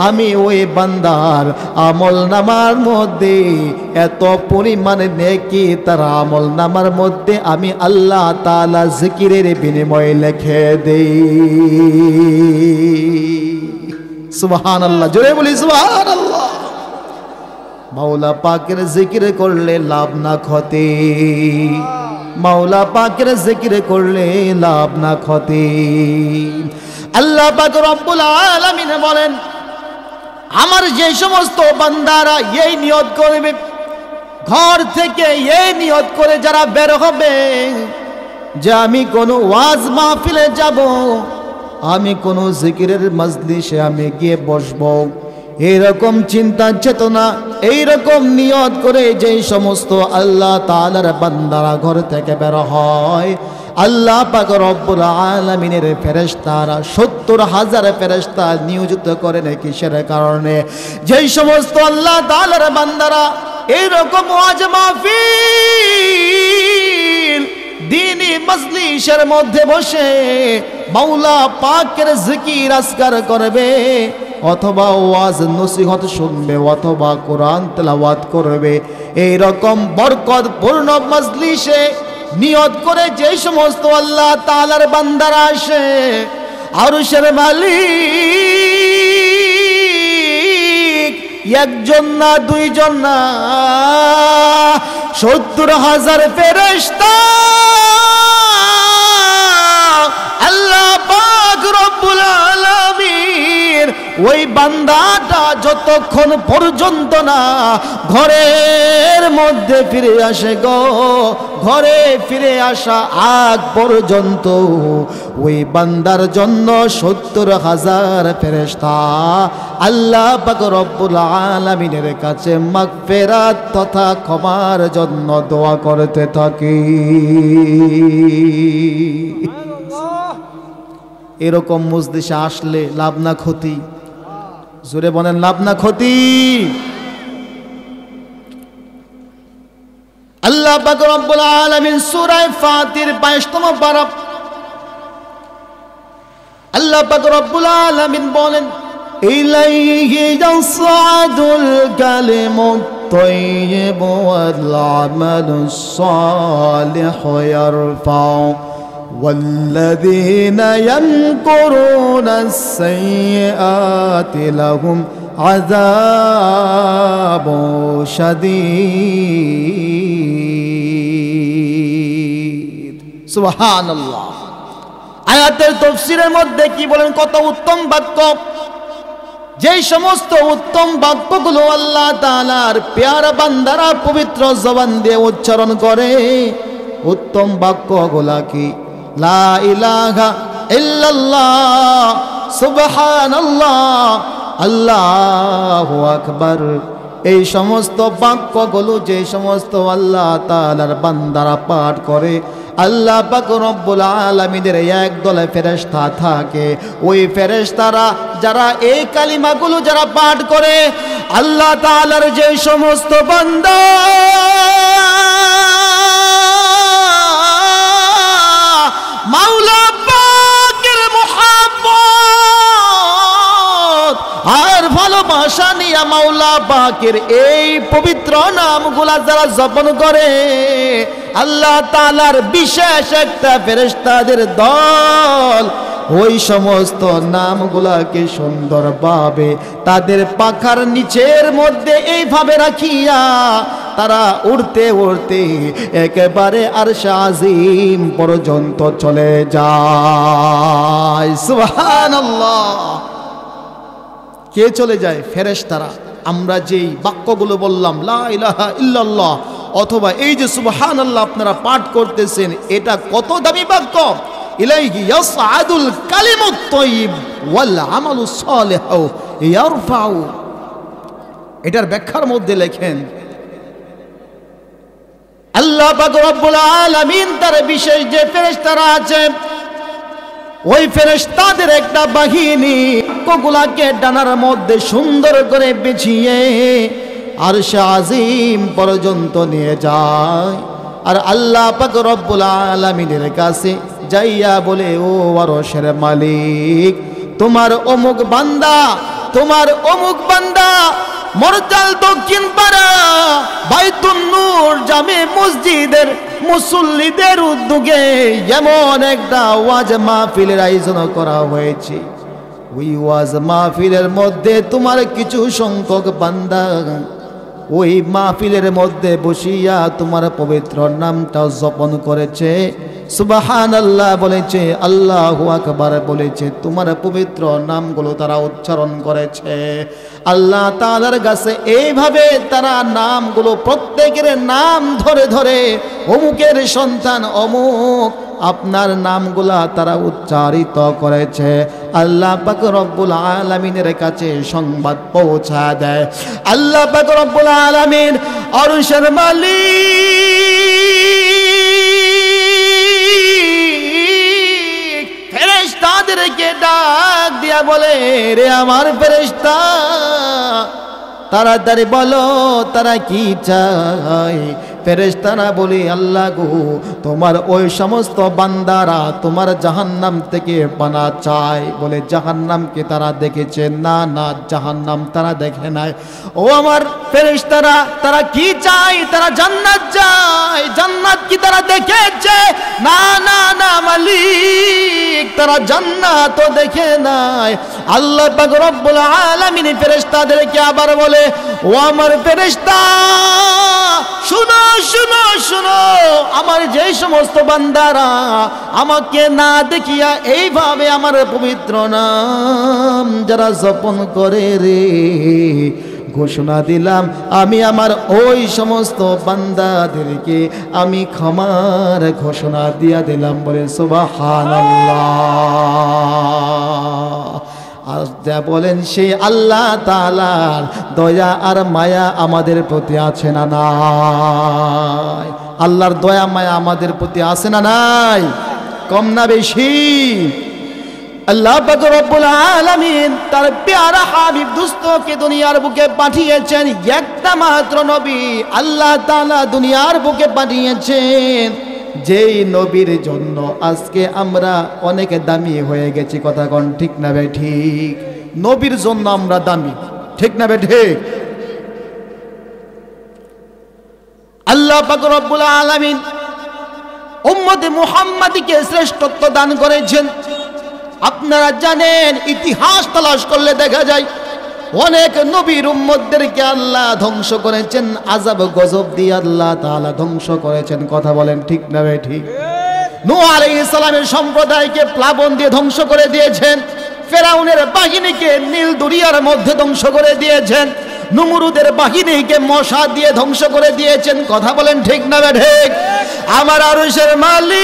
আমি ওই বান্দার আমল নামার মধ্যে এত পরিমাণে নেকি তার আমল নামার মধ্যে আমি আল্লাহ তাআলা জিকিরের বিনিময়ে লিখে দেই। সুবহানাল্লাহ, জোরে বলি সুবহানাল্লাহ। মাওলা পাকের জিকির করলে লাভ না ক্ষতি, মাওলা পাকের জিকির করলে লাভ না ক্ষতি। আল্লাহ পাক রব্বুল আলামিন বলেন, আমার যে সমস্ত বান্দারা এই নিয়ত করবে, ঘর থেকে এই নিয়ত করে যারা বের হবে যে আমি কোনো ওয়াজ মাহফিলে যাব, আমি কোনো জিকিরের মজলিসে আমি গিয়ে বসবো, এইরকম চিন্তা চেতনা এইরকম নিয়ত করে যে সমস্ত আল্লাহ তাআলার বান্দারা ঘর থেকে বের হয়, আল্লাহ পাক রব্বুল আলামিনের ফেরেশতারা ৭০,০০০ ফেরেশতা নিয়োজিত করেন কিসের কারণে? যেই সমস্ত আল্লাহ তাআলার বান্দারা এইরকম ওয়াজ মাহফিল দ্বীনি মজলিসের মধ্যে বসে মাওলা পাকের জিকির আজকার করবে, অথবা ওয়াজ নসিহত শুনবে, অথবা কোরআন তেলাওয়াত করবে, এই রকম বরকতপূর্ণ মজলিসে নিয়ত করে যে সমস্ত আল্লাহ তাআলার বান্দারা আসে, আরশের মালিক একজন না দুইজন না ৭০,০০০ ফেরেশতা আল্লাহ পাক রব্বুল আলামিন ওই বান্দাটা যতক্ষণ পর্যন্ত না ঘরের মধ্যে ফিরে আসে গো, ঘরে ফিরে আসা আগ পর্যন্ত ওই বান্দার জন্য ৭০,০০০ ফেরেশতা আল্লাহ পাক রব্বুল আলামিনের কাছে মাগফিরাত তথা ক্ষমার জন্য দোয়া করতে থাকে। এরকম মজলিসে আসলে লাভ না ক্ষতি? জোরে বলেন, লাভ না ক্ষতি? আল্লাহ পাক রব্বুল আলামিন সূরা ফাতির ২২তম পারা আল্লাহ পাক রব্বুল আলামিন বলেন, ইলাইহি ইয়াসআদুল কালিমুত তাইয়্যিবু ওয়াল আমালুস সালিহু ইয়ারফাউ والذين يمكرون السيئات لهم عذاب شديد। সুবহানাল্লাহ। আয়াতের তাফসীরের মধ্যে কি বলেন? কত উত্তম বাক্য! যেই সমস্ত উত্তম বাক্যগুলো আল্লাহ তাআলার পেয়ারা বান্দারা পবিত্র জবান দিয়ে উচ্চারণ করে, উত্তম বাক্যগুলা কি? লা ইলাহা ইল্লাল্লাহ, সুবহানাল্লাহ, আল্লাহু আকবার, এই সমস্ত বাক্যগুলো যে সমস্ত আল্লাহ তাআলার বান্দারা পাঠ করে, আল্লাহ পাক রব্বুল আলামিনের একদল ফেরেশতা থাকে। ওই ফেরেশতারা যারা এই কালিমাগুলো যারা পাঠ করে, আল্লাহ তাআলার যে সমস্ত বান্দা মাওলা পাকের মুহাব্বত আর ভালোবাসা নিয়ে মাওলা পাকের এই পবিত্র নামগুলা যারা জপন করে, আল্লাহ তাআলার বিশেষ একটা ফেরেশতাদের দল ওই সমস্ত নামগুলাকে সুন্দরভাবে তাদের পাখার নিচের মধ্যে এইভাবে রাখিয়া তারা উড়তে উড়তে একেবারে আরশ আজিম পর্যন্ত চলে যায়। সুবহানাল্লাহ। কে চলে যায়? ফেরেশতারা। আমরা যেই বাক্যগুলো বললাম লা ইলাহা ইল্লাল্লাহ অথবা এই যে সুবহানাল্লাহ আপনারা পাঠ করতেছেন, এটা কত দামি বাক্য। ইলাইহি ইয়াসআদুল কালিমুত তাইয়্যিব ওয়াল আমালুস সালিহু ইয়ারফাউ। এটার ব্যাখ্যার মধ্যে লেখেন আল্লাহ পাক রব্বুল আলামিন তার বিশেষ যে ফেরেশতারা আছে, ওই ফেরেশতাদের একটা বাহিনী বাক্যগুলাকে ডানার মধ্যে সুন্দর করে বিছিয়ে আরশে আজিম পর্যন্ত নিয়ে যায়। আর আল্লাহ পাক রব্বুল আলামিনের কাছে যাইয়া বলে, ও আরশের মালিক, তোমার অমুক বান্দা, তোমার অমুক বান্দা মরজাল দক্ষিণ পাড়া বাইতুন নূর জামে মসজিদের মুসল্লিদের উদ্যোগে এমন একটা ওয়াজ মাহফিলের আয়োজন করা হয়েছে। ওই ওয়াজ মাহফিলের মধ্যে তোমার কিছু সংখ্যক বান্দা ওই মাহফিলের মধ্যে বসিয়া তোমার পবিত্র নামটা জপন করেছে, সুবহানাল্লাহ বলেছে, আল্লাহু আকবার বলেছে, তোমার পবিত্র নামগুলো তারা উচ্চারণ করেছে। আল্লাহ তাআলার কাছে এইভাবে তারা নামগুলো প্রত্যেকের নাম ধরে ধরে অমুকের সন্তান অমুক আপনার নামগুলা তারা উচ্চারিত করেছে। আল্লাহ পাক রব্বুল আলামিনের কাছে সংবাদ পৌঁছা দেয়। আল্লাহ পাক রব্বুল আলামিন আরশের মালিক ফেরেশতাদেরকে ডাক দিয়া বলে, রে আমার ফেরেশতা, তাড়াতাড়ি বলো তারা কি চায়। ফেরেশতারা বলে, আল্লাহ গো, তোমার ওই সমস্ত বান্দারা তোমার জাহান্নাম থেকে পানা চায়। বলে, জাহান্নামকে তারা দেখেছে? না না, জাহান্নাম তারা দেখে নাই। ও আমার ফেরেশতারা, তারা কি চায়? তারা জান্নাত চায়। জান্নাত কি তারা দেখেছে? না না না মালিক, তারা জান্নাতও দেখে নাই। আল্লাহ পাক রব্বুল আলামিন ফেরেশতাদেরকে আবার বলে, ও আমার ফেরেশতা, শুনো শুনো শুনো, আমার যে সমস্ত বান্দারা আমাকে না দেখিয়া এইভাবে আমার পবিত্র নাম যারা জপন করে রে, ঘোষণা দিলাম আমি আমার ওই সমস্ত বান্দাদেরকে আমি ক্ষমার ঘোষণা দিয়া দিলাম। বলে সুবহানাল্লাহ। আর যা বলেন সেই আল্লাহ তাআলার দয়া আর মায়া আমাদের প্রতি আছে না নাই? আল্লাহর দয়া মায়া আমাদের প্রতি আছে না নাই? কম না বেশি? আল্লাহ পাক রব্বুল আলামিন তার প্যারা হাবিব দোস্তকে দুনিয়ার বুকে পাঠিয়েছেন, একটা মাত্র নবী আল্লাহ তাআলা দুনিয়ার বুকে পাঠিয়েছেন, যেই নবীর জন্য আজকে আমরা অনেক দামি হয়ে গেছি। কথা কোন ঠিক না বে ঠিক? নবীর জন্য আমরা দামি, ঠিক না বে ঠিক? আল্লাহ পাক রব্বুল আলামিন উম্মতে মুহাম্মাদীকে শ্রেষ্ঠত্ব দান করেছেন। আপনারা জানেন, ইতিহাস তালাশ করলে দেখা যায় অনেক নবীর উম্মতদেরকে আল্লাহ ধ্বংস করেছেন, আযাব গজব দিয়ে আল্লাহ তাআলা ধ্বংস করেছেন। কথা বলেন ঠিক না বে ঠিক? নূহ আলাইহিস সালামের সম্প্রদায়কে প্লাবন দিয়ে ধ্বংস করে দিয়েছেন। ফেরাউনের বাহিনীকে নীল দরিয়ার মধ্যে ধ্বংস করে দিয়েছেন। নমরুদের বাহিনীকে মশা দিয়ে ধ্বংস করে দিয়েছেন। কথা বলেন ঠিক না বে ঠিক? আমার আরশের মালিক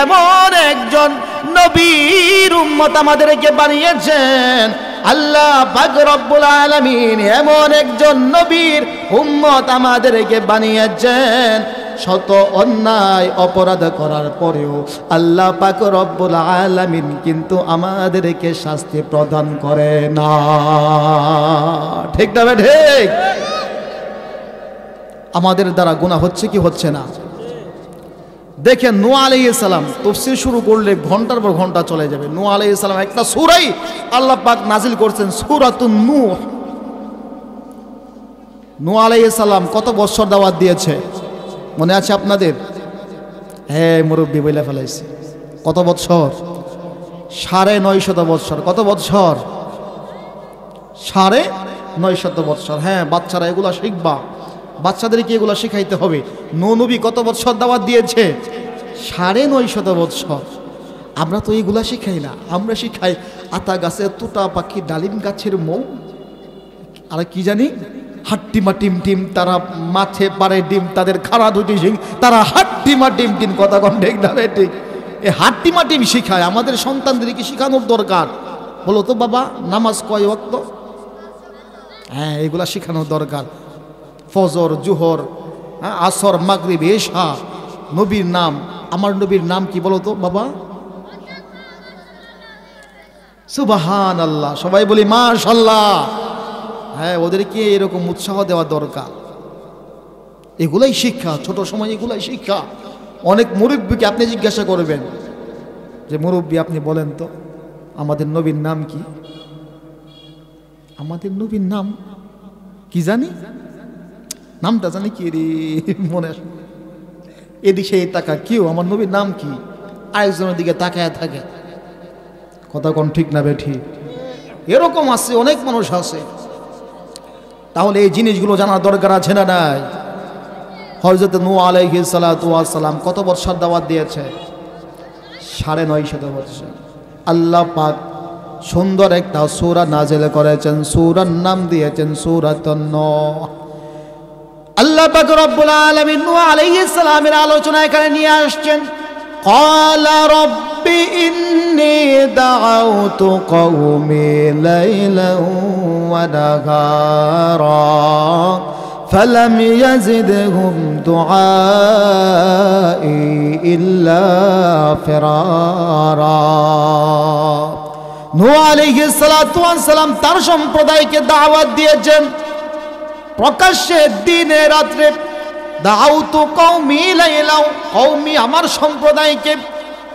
এমন একজন নবীর উম্মত আমাদেরকে বানিয়েছেন। আল্লাহ পাক রব্বুল আলামিন এমন একজন নবীর উম্মত আমাদেরকে বানিয়েছেন, শত অন্যায় অপরাধ করার পরেও আল্লাহ পাক রব্বুল আলামিন কিন্তু আমাদেরকে শাস্তি প্রদান করে না। ঠিক না ঠিক? আমাদের দ্বারা গুনাহ হচ্ছে কি হচ্ছে না? দেখেন নূহ আলাইহিস সালাম, তাফসীর শুরু করলে ঘন্টার পর ঘন্টা চলে যাবে। নূহ আলাইহিস সালাম একটা সূরাই আল্লাহ পাক নাজিল করছেন, সূরাতুন নূহ। নূহ আলাইহিস সালাম কত বছর দাওয়াত দিয়েছে মনে আছে আপনাদের? হ্যাঁ, মুরব্বী বইলা ফেলাইছে। কত বছর? 950 বছর। কত বছর? 950 বছর। হ্যাঁ, বাচ্চারা এগুলা শিখবা, বাচ্চাদেরকে এগুলা শিখাইতে হবে। নবী কত বছর দাওয়াত দিয়েছে? 950 বছর। আমরা তো এইগুলা শিখাই না, আমরা শিখাই আতা গাছে তুতা পাখি, ডালিম গাছের মৌ, আর কি জানি হাট্টিমা টিম টিম, তারা মাছে পারে ডিম, তাদের খাড়া দুটি সিং, তারা হাট্টিমা টিম টিম। কথা কন ঠিক না ঠিক? এই হাট্টিমা টিম শিখায় আমাদের সন্তানদেরকে শিখানোর দরকার। বলো তো বাবা, নামাজ কয় ওয়াক্ত? হ্যাঁ, এগুলা শিখানোর দরকার। ফজর, জোহর, আসর, মাগরিব, এশা। নবীর নাম, আমার নবীর নাম কি বলো তো বাবা? সুবহানাল্লাহ। সবাই বলি মাশাআল্লাহ। হ্যাঁ, ওদেরকে এরকম উৎসাহ দেওয়া দরকার। এগুলাই শিক্ষা, ছোট সময় এগুলাই শিক্ষা। অনেক মুরব্বীকে আপনি জিজ্ঞাসা করবেন যে মুরব্বী আপনি বলেন তো আমাদের নবীর নাম কি? আমাদের নবীর নাম কি জানি, নামটা জানি কি রে, মনে আসে। এদিকে সেই তাকা, কেউ আমার নবীর নাম কি, আরেকজনের দিকে তাকায় থাকে। কথা কোন ঠিক না বেঠি? এরকম আছে, অনেক মানুষ আছে। তাহলে এই জিনিসগুলো জানার দরকার আছে না নাই? হযরত নূহ আলাইহিস সালাতু ওয়াস সালাম কত বছর দাওয়াত দিয়েছে? 950 বছর। আল্লাহ পাক সুন্দর একটা সূরা নাজিল করেছেন, সূরার নাম দিয়েছেন সূরাতুন নূহ। আল্লাহ পাক রব্বুল আলামিন নূহ আলাইহিস সালামের আলোচনা এখানে নিয়ে আসছেন। ক্বালা রব্বি ইন্নী দাআউতু কওমি লাইলান ওয়া নাহারা ফালাম ইয়াজিদহুম দুআই ইল্লা ফিরারা। নূহ আলাইহিস সালাতু ওয়াস সালাম তার সম্প্রদায়কে দাওয়াত দিয়েছেন প্রকাশ্যে, দিনে রাত্রে। দাউতু কওমি লাইলাও, কওমি আমার সম্প্রদায়কে,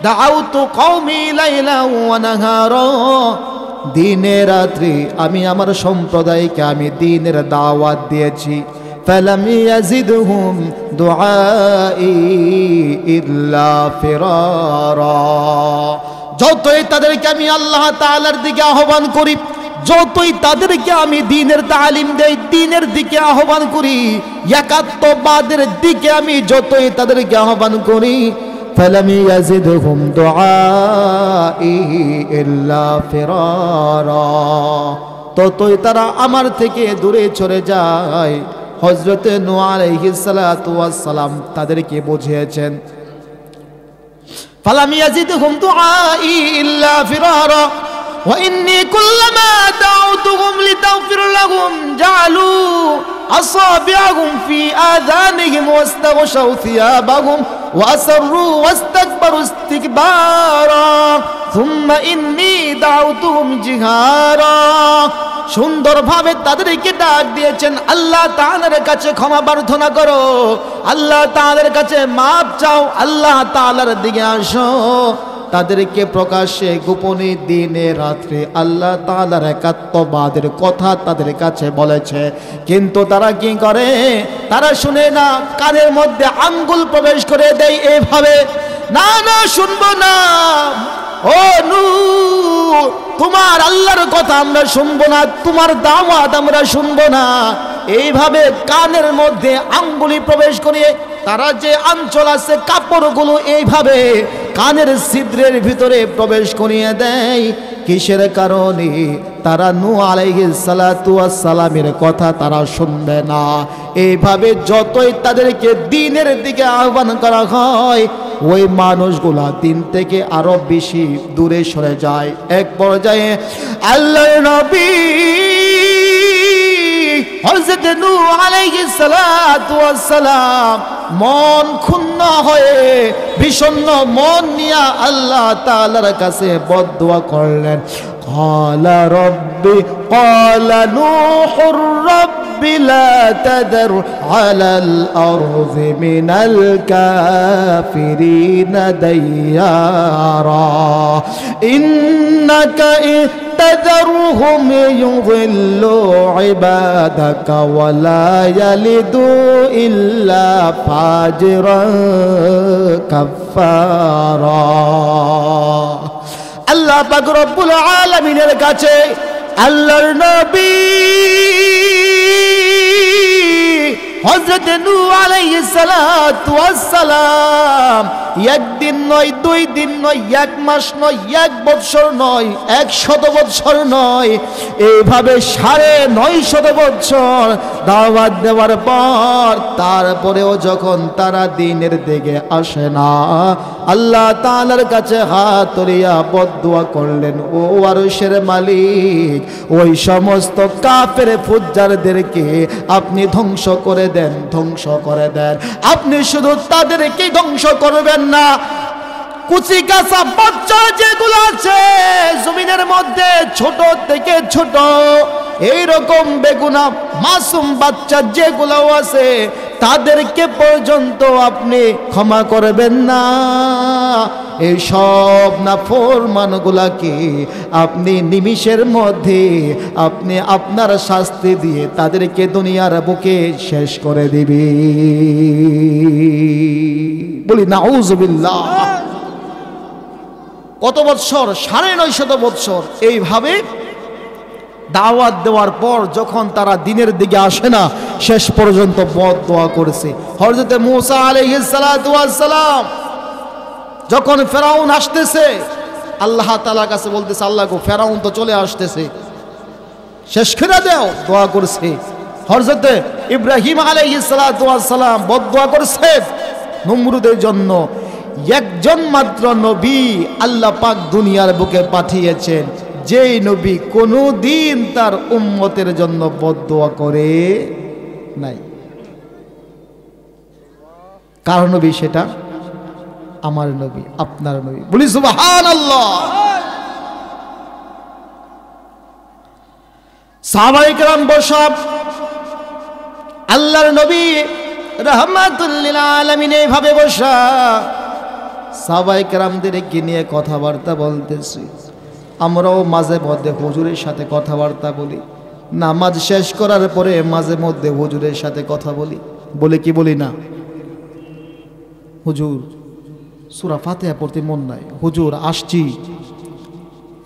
দাউতু কওমি লাইলাও ওয়া নাহারা, দিনে রাত্রি আমি আমার সম্প্রদায়কে আমি দ্বীনের দাওয়াত দিয়েছি। ফালাম ইয়াজিদহুম দুআই ইল্লা ফিরারা, যতই তাদেরকে আমি আল্লাহ তাআলার দিকে আহ্বান করি, যতই তাদেরকে আমি দ্বীনের তালিম দেই, দ্বীনের দিকে আহ্বান করি, একাত্মবাদের দিকে আমি যতই তাদেরকে আহ্বান করি, ফালাম ইয়াজিদহুম দুআই ইল্লা ফিরারা, ততই তারা আমার থেকে দূরে চলে যায়। হযরতে নূহ আলাইহিস সালাতু ওয়াস সালাম তাদেরকে বুঝিয়েছেন, ফালাম ইয়াজিদহুম দুআই ইল্লা ফিরারা ওয়া ইন্নী কুল্লামা দাউতুহুম লিতাগফির লাহুম জাআলু আসাবিআহুম ফি আযানিহিম ওয়াস্তাগশাউ থিয়াবাহুম ওয়াসরু ওয়াস্তাকবারু ইস্তিকবারা সুম্মা ইন্নী দাউতুহুম জিহারা। সুন্দরভাবে তাদেরকে ডাক দিয়েছেন, আল্লাহ তাআলার কাছে ক্ষমা প্রার্থনা করো, আল্লাহ তাআলার কাছে মাপ চাও, আল্লাহ তাআলার দিকে আসো। তাদেরকে প্রকাশ্যে গোপনে দিনে রাত্রে আল্লাহ তাআলার একাত্মবাদের কথা তাদের কাছে বলেছে, কিন্তু তারা কি করে? তারা শুনে না, কানের মধ্যে আঙ্গুল প্রবেশ করে দেয় এভাবে, না না শুনবো না, ও নূহ তোমার আল্লাহর কথা আমরা শুনবো না, তোমার দাওয়াত আমরা শুনবো না। এইভাবে কানের মধ্যে আঙ্গুলি প্রবেশ করিয়ে তারা যে আঞ্চল আছে কাপড়গুলো এইভাবে কানের ছিদ্রের ভিতরে প্রবেশ করিয়ে দেয়। কিসের কারণে? তারা নূহ আলাইহিস সালাতু ওয়াস সালামের কথা তারা শুনবে না। এইভাবে যতই তাদেরকে দ্বীনের দিকে আহ্বান করা হয়, ওই মানুষগুলা দিন থেকে আরো বেশি দূরে সরে যায়। এক পর্যায়ে আল্লাহর নবী হযরত নূহ আলাইহিস সালাতু ওয়াস সালাম মন ক্ষুণ্ণ হয়ে বিষণ্ণ মন নিয়ে আল্লাহ তাআলার কাছে বদদুয়া করলেন। ক্বালা রব্বি ক্বালা নূহুর রব্বি লা তাদার আলাল আরদি মিনাল কাফিরিনা দাইয়ারা ইন্নাকা تذرهم يضلوا عبادك ولا يلدوا إلا فاجرا كفارا আল্লাহ পাক রব্বুল আলামিনের কাছে আল্লাহর নবী হযরত নূহ আলাইহিস সালাতু ওয়াস সালাম একদিন নয়, 2 দিন নয়, 1 মাস নয়, 1 বছর নয়, 100 বছর নয়, এইভাবে 950 বছর দাওয়াত দেওয়ার পর তারপরেও যখন তারা দিনের দিকে আসে না, আল্লাহ তাআলার কাছে হাত তুলিয়া বদদুয়া করলেন, ও আরশের মালিক, ওই সমস্ত কাফের ফুজ্জারদেরকে আপনি ধ্বংস করে দেন, ধ্বংস করে দেন। আপনি শুধু তাদেরকে ধ্বংস করবেন না, কুচি কাঁচা বাচ্চা যেগুলো আছে জমিনের মধ্যে ছোট থেকে ছোট এইরকম বেগুনা মাসুম বাচ্চা যেগুলো আছে তাদেরকে পর্যন্ত আপনি ক্ষমা করবেন না। এই সব নাফরমানগুলাকে আপনি নিমিষের মধ্যে আপনি আপনার শাস্তি দিয়ে তাদেরকে দুনিয়ার বুকে শেষ করে দিবি। বলি নাউযুবিল্লাহ। কত বৎসর? 950 বৎসর এইভাবে দাওয়াত দেওয়ার পর যখন তারা দিনের দিকে আসে না, শেষ পর্যন্ত বদদুয়া করেছে। হযরত মূসা আলাইহিস সালাতু ওয়াস সালাম যখন ফেরাউন আসতেছে, আল্লাহ তাআলার কাছে বলতেছে, আল্লাহ গো, ফেরাউন তো চলে আসতেছে, শেষ করে দাও, দোয়া করছে। হযরত ইব্রাহিম আলাইহিস সালাতু ওয়াস সালাম বদদুয়া করছে নমরুদের জন্য। একজন মাত্র নবী আল্লাহ পাক দুনিয়ার বুকে পাঠিয়েছেন, যেই নবী কোনোদিন তার উম্মতের জন্য বদদুয়া করে নাই। কার নবী? সেটা আমার নবী, আপনার নবী। বলি সুবহানাল্লাহ। সাহাবায়ে কেরাম বসব, আল্লাহর নবী রাহমাতুল লিল আলামিন এইভাবে বসা সাহাবায়ে কেরামদেরকে নিয়ে কথাবার্তা বলতেছি। আমরাও মাঝে মধ্যে হুজুরের সাথে কথাবার্তা বলি, নামাজ শেষ করার পরে মাঝে মধ্যে হুজুরের সাথে কথা বলি। বলি কি বলি না? হুজুর সূরা ফাতিহা পড়তে মন নাই, হুজুর আসছি,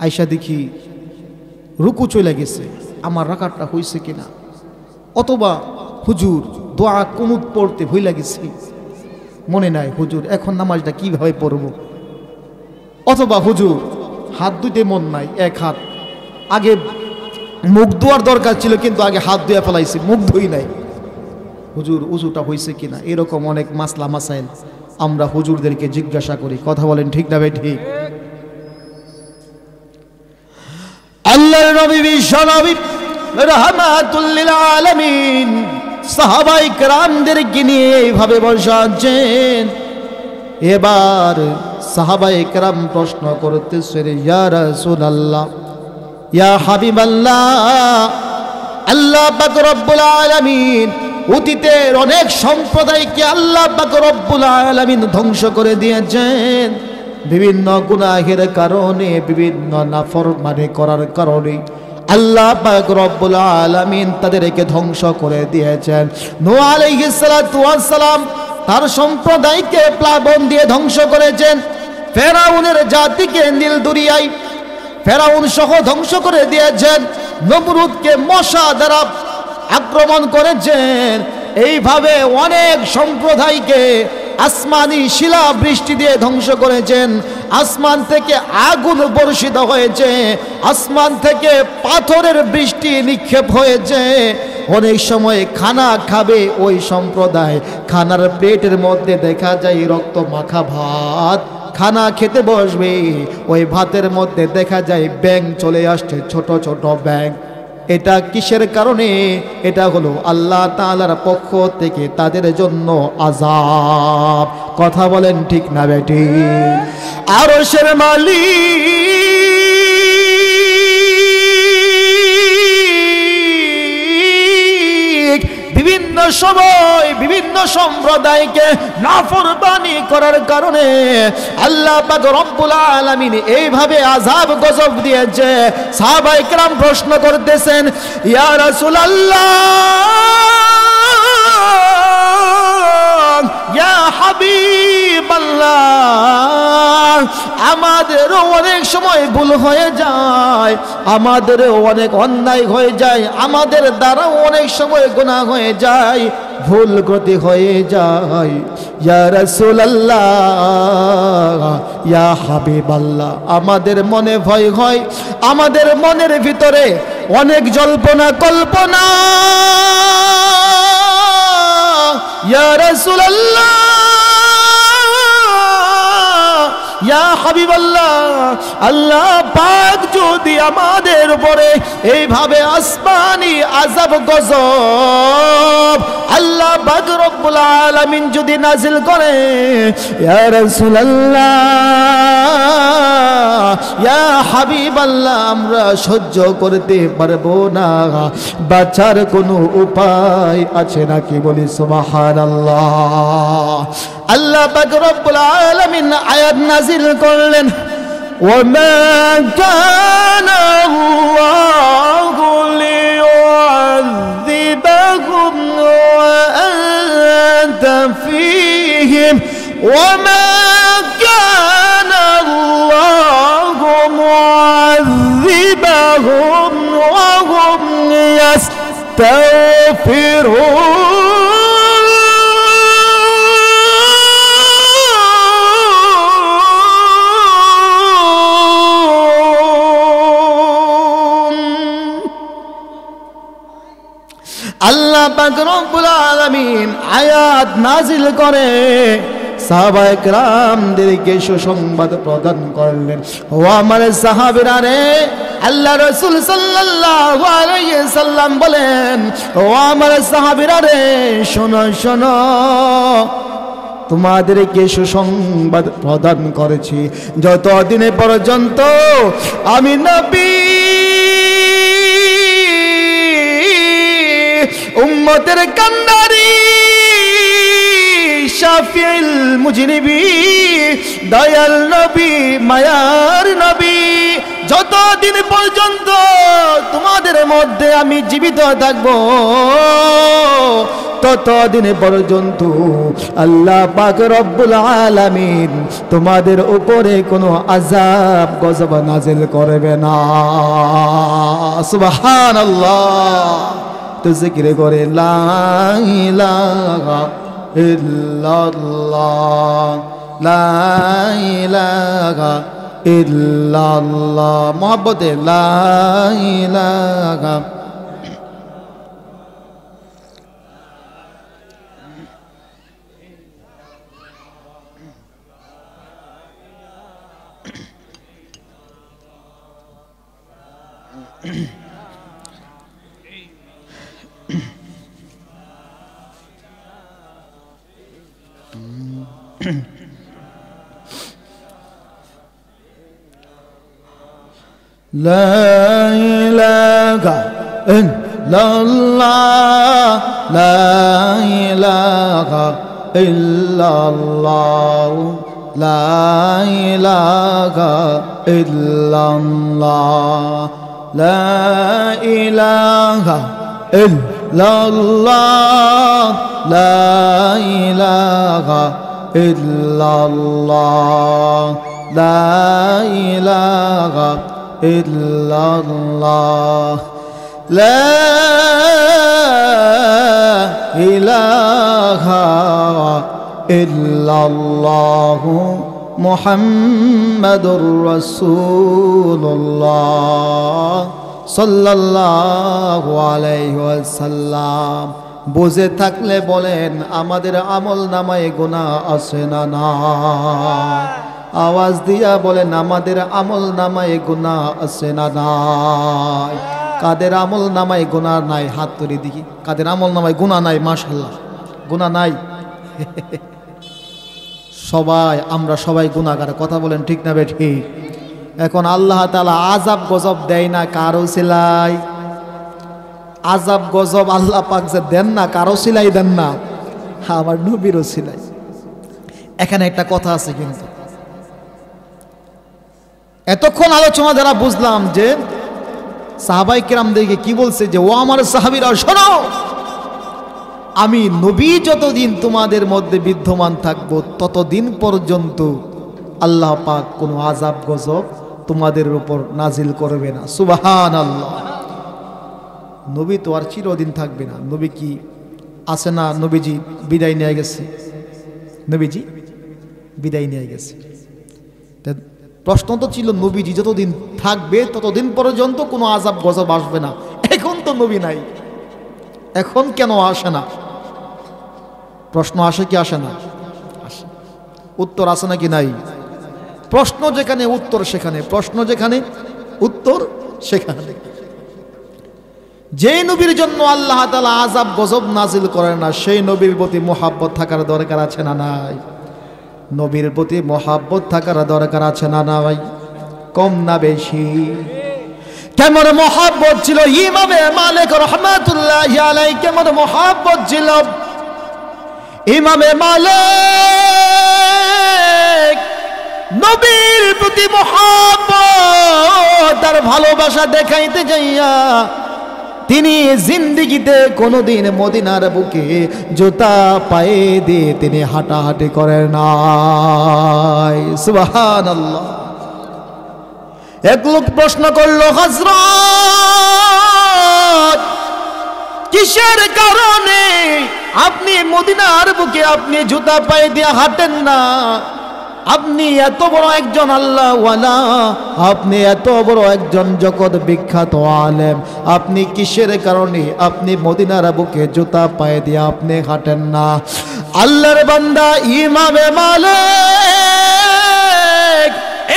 আয়সা দেখি রুকু চলে গেছে, আমার রাকাতটা হইছে কিনা, অথবা হুজুর দোয়া কুনুত পড়তে ভুলে গেছি, মনে নাই, হুজুর এখন নামাজটা কিভাবে পড়ব, অথবা হুজুর হাত ধুইতে মন নাই, এক হাত আগে মুখ ধোয়ার দরকার ছিল কিন্তু আগে হাত ধুয়ে ফেলাইছি, মুখ ধুই নাই, হুজুর উজুটা হয়েছে কিনা। এরকম অনেক মাসলা মাসাইল আমরা হুজুরদেরকে জিজ্ঞাসা করি। কথা বলেন ঠিক না ভাই? ঠিক। আল্লাহর নবী বিশ্ব নবী রাহমাতুল লিল আলামিন সাহাবায়ে কেরামদেরকে নিয়ে এইভাবে বসে আছেন। এবার সাহাবায়ে কেরাম প্রশ্ন করতেছেন, ইয়া রাসূলুল্লাহ, ইয়া হাবিবাল্লাহ, আল্লাহ পাক রব্বুল আলামিন অতীতের অনেক সম্প্রদায়কে আল্লাহ পাক রব্বুল আলামিন ধ্বংস করে দিয়েছেন বিভিন্ন গুনাহের কারণে, বিভিন্ন নাফরমানি করার কারণে। আল্লাহ পাক রব্বুল আলামিন তাদেরকে ধ্বংস করে দিয়েছেন। নূহ আলাইহিস সালাতু ওয়াস সালাম তার সম্প্রদায়কে প্লাবন দিয়ে ধ্বংস করেছেন। ফেরাউনের জাতিকে নীল দরিয়ায় ফেরাউন সহ ধ্বংস করে দিয়েছেন। নমরুদকে মশা দ্বারা আক্রমণ করেছেন। এইভাবে অনেক সম্প্রদায়কে আসমানি শিলা বৃষ্টি দিয়ে ধ্বংস করেছেন, আসমান থেকে আগুন বর্ষিত হয়েছে, আসমান থেকে পাথরের বৃষ্টি নিক্ষেপ হয়েছে। অনেক সময় খানা খাবে ওই সম্প্রদায়, খানার প্লেটের মধ্যে দেখা যায় রক্ত মাখা ভাত। খানা খেতে বসবে, ওই ভাতের মধ্যে দেখা যায় ব্যাঙ চলে আসছে, ছোট ছোট ব্যাঙ। এটা কিসের কারণে? এটা হলো আল্লাহ তাআলার পক্ষ থেকে তাদের জন্য আযাব। কথা বলেন ঠিক না বেটি? আরশের মালিক বিভিন্ন সময় বিভিন্ন সম্প্রদায়কে নাফরমানি করার কারণে আল্লাহ পাক রব্বুল আলামিন এইভাবে আযাব গজব দিয়েছে। সাহাবায়ে কেরাম প্রশ্ন করতেছেন, ইয়া রাসূলুল্লাহ, ইয়া হাবিবাল্লাহ, আমাদেরও অনেক সময় ভুল হয়ে যায়, আমাদেরও অনেক অন্যায় হয়ে যায়, আমাদের দ্বারাও অনেক সময় গুনাহ হয়ে যায়, ভুল গতি হয়ে যায়। ইয়া রাসূলুল্লাহ, ইয়া হাবিবাল্লাহ, আমাদের মনে ভয় হয়, আমাদের মনের ভিতরে অনেক জল্পনা কল্পনা। ইয়া রাসূলুল্লাহ, ইয়া হাবিবাল্লাহ, আল্লাহ পাক যদি আমাদের উপরে এইভাবে আসমানি আযাব গজব আল্লাহ পাক রব্বুল আলামিন যদি নাজিল করে, ইয়া রাসূলুল্লাহ, ইয়া হাবিবাল্লাহ, আমরা সহ্য করতে পারবো না, বাঁচার কোনো উপায় আছে নাকি? বলি সুবহানাল্লাহ। আল্লাহ পাক রব্বুল আলামিন আয়াত নাজিল করলেন, ওয়ামা কানা আল্লাহু লিয়ুযিবাহুম ওয়া আনতা ফীহিম ওয়ামা কানা আল্লাহু মু'যিবাহুম ওয়া হুম ইয়াস্তাগফিরুন। আল্লাহ পাক রব্বুল আলামিন আয়াত নাজিল করে সাহাবায়ে কেরামদেরকে সুসংবাদ প্রদান করলেন, ও আমার সাহাবীরা রে, আল্লাহ রাসূল সাল্লাল্লাহু আলাইহি সাল্লাম বলেন, ও আমার সাহাবীরা রে, শোনো শোনো, তোমাদেরকে সুসংবাদ প্রদান করেছি যতদিন পর্যন্ত আমি নবী উম্মতের কান্ডারি শাফিউল মুজনিবিন দয়াল নবী মায়ার নবী, যতদিন পর্যন্ত তোমাদের মধ্যে আমি জীবিত থাকব ততদিন পর্যন্ত আল্লাহ পাক রব্বুল আলামিন তোমাদের উপরে কোনো আযাব গজব নাজিল করবে না। সুবহানাল্লাহ। তো জিকির করে লা ইলাহা ইল্লাল্লাহ, লা ইলাহা ইল্লাল্লাহ, মুহাব্বতে লা ইলাহা। لا إله إلا الله، لا إله إلا الله، لا إله إلا الله، لا إله إلا الله، لا إله إلا الله، لا إله إلا الله، لا إله ইল্লাল্লাহু মুহাম্মাদুর রাসূলুল্লাহ সাল্লাল্লাহু আলাইহি ওয়াসাল্লাম। বুঝে থাকলে বলেন আমাদের আমল নামায় গুনাহ আছে না নাই? আওয়াজ দিয়া বলেন আমাদের আমল নামায় গুনাহ আছে না নাই? কাদের আমল নামায় গুনাহ নাই হাত তুলে দেখি। কাদের আমল নামায় গুনাহ নাই? মাশাআল্লাহ, গুনাহ নাই। সবাই, আমরা সবাই গুনাহগার। কথা বলেন ঠিক না বেঠিক? এখন আল্লাহ তাআলা আযাব গজব দেয় না কারো সিলাই? আযাব গজব আল্লাহ পাক যে দেন না কারো সিলাই দেন না, আমার নবীরও সিলাই। এখানে একটা কথা আছে, কিন্তু এতক্ষণ আলোচনা দ্বারা বুঝলাম যে সাহাবায়ে কেরামদেরকে কি বলছে যে ও আমার সাহাবীরা শোনো, আমি নবী যতদিন তোমাদের মধ্যে বিদ্যমান থাকবো ততদিন পর্যন্ত আল্লাহ পাক কোনো আযাব গজব তোমাদের উপর নাজিল করবে না। সুবহানাল্লাহ। নবী তো আর চিরদিন থাকবে না। নবী কি আছে না? নবীজি বিদায় নিয়ে গেছে, নবীজি বিদায় নিয়ে গেছে। প্রশ্ন তো ছিল নবীজি যতদিন থাকবে ততদিন পর্যন্ত কোনো আযাব গজব আসবে না। এখন তো নবী নাই, এখন কেন আসে না? প্রশ্ন আসে কি আসে না? আসে। উত্তর আসে নাকি নাই? প্রশ্ন যেখানে উত্তর সেখানে, প্রশ্ন যেখানে উত্তর সেখানে। যে নবীর জন্য আল্লাহ তাআলা আযাব গজব নাজিল করেন না, সেই নবীর প্রতি মুহাব্বত থাকার দরকার আছে না নাই? নবীর প্রতি মুহাব্বত থাকার দরকার আছে না নাই? কম না বেশি? কেমন মুহাব্বত ছিল ইমামে মালিক রাহমাতুল্লাহি আলাইহি, কেমন মুহাব্বত ছিল ইমামে মালিক। নবীর প্রতি মুহাব্বত আর ভালোবাসা দেখাইতে যাইয়া তিনি জিন্দেগিতে কোনোদিন মদিনার বুকে জুতা পায়ে দিয়ে তিনি হাঁটাহাঁটি করেন নাই। সুবহানাল্লাহ। এক লোক প্রশ্ন করলো, হযরত কিসের কারণে আপনি মদিনার বুকে আপনি জুতা পায়ে দিয়ে হাঁটেন না? আপনি এত বড় একজন আল্লাহওয়ালা, আপনি এত বড় একজন জগৎ বিখ্যাত আলেম, আপনি কিসের কারণে আপনি মদিনার বুকে জুতা পায়ে দিয়ে আপনি হাঁটেন না? আল্লাহর বান্দা ইমামে মালিক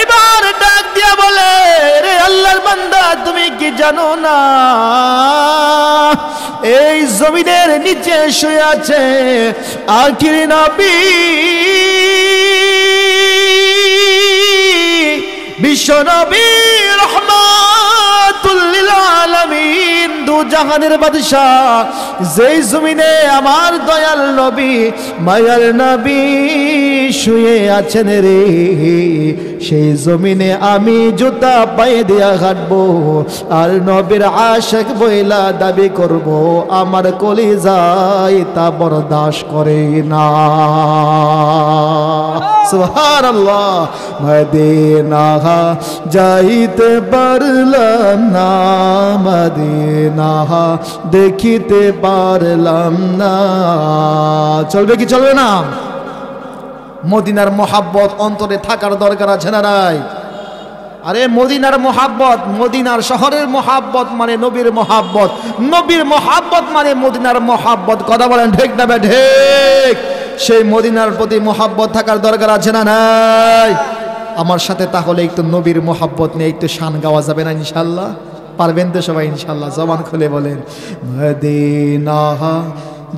এবার ডাক দিয়া বলে, রে আল্লাহর বান্দা তুমি কি জানো না এই জমিনের নিচে শুয়ে আছে আখির নবী বিশ্বনবী রাহমাতুল লিল আলামিন, দু জাহানের বাদশা, যেই জমিনে আমার দয়াল নবী মায়ার নবী শুয়ে আছেন রে, সেই জমিনে আমি জুতা পায়ে দিয়া হাঁটবো আর নবীর আশিক বইলা দাবি করব, আমার কলিজায় তা বরদাস্ত করে না। সুবহানাল্লাহ। মদিনা যাইতে পারলাম না, মদিনা দেখিতে পারলাম না। চলবে কি চলবে না? মদিনার মোহাব্বত অন্তরে থাকার দরকার আছে না নাই? আরে মদিনার মোহাব্বত, মদিনার শহরের মোহাব্বত মানে নবীর মোহাব্বত, নবীর মোহাব্বত মানে মদিনার মোহাব্বত। কথা বলেন ঠিক না ঠিক? সেই মদিনার প্রতি মোহাব্বত থাকার দরকার আছে না নাই? আমার সাথে তাহলে একটু নবীর মোহাব্বত নিয়ে একটু শান গাওয়া যাবে না ইনশাল্লাহ? পারবেন তো সবাই ইনশাল্লাহ? জবান খুলে বলেন, মদিনা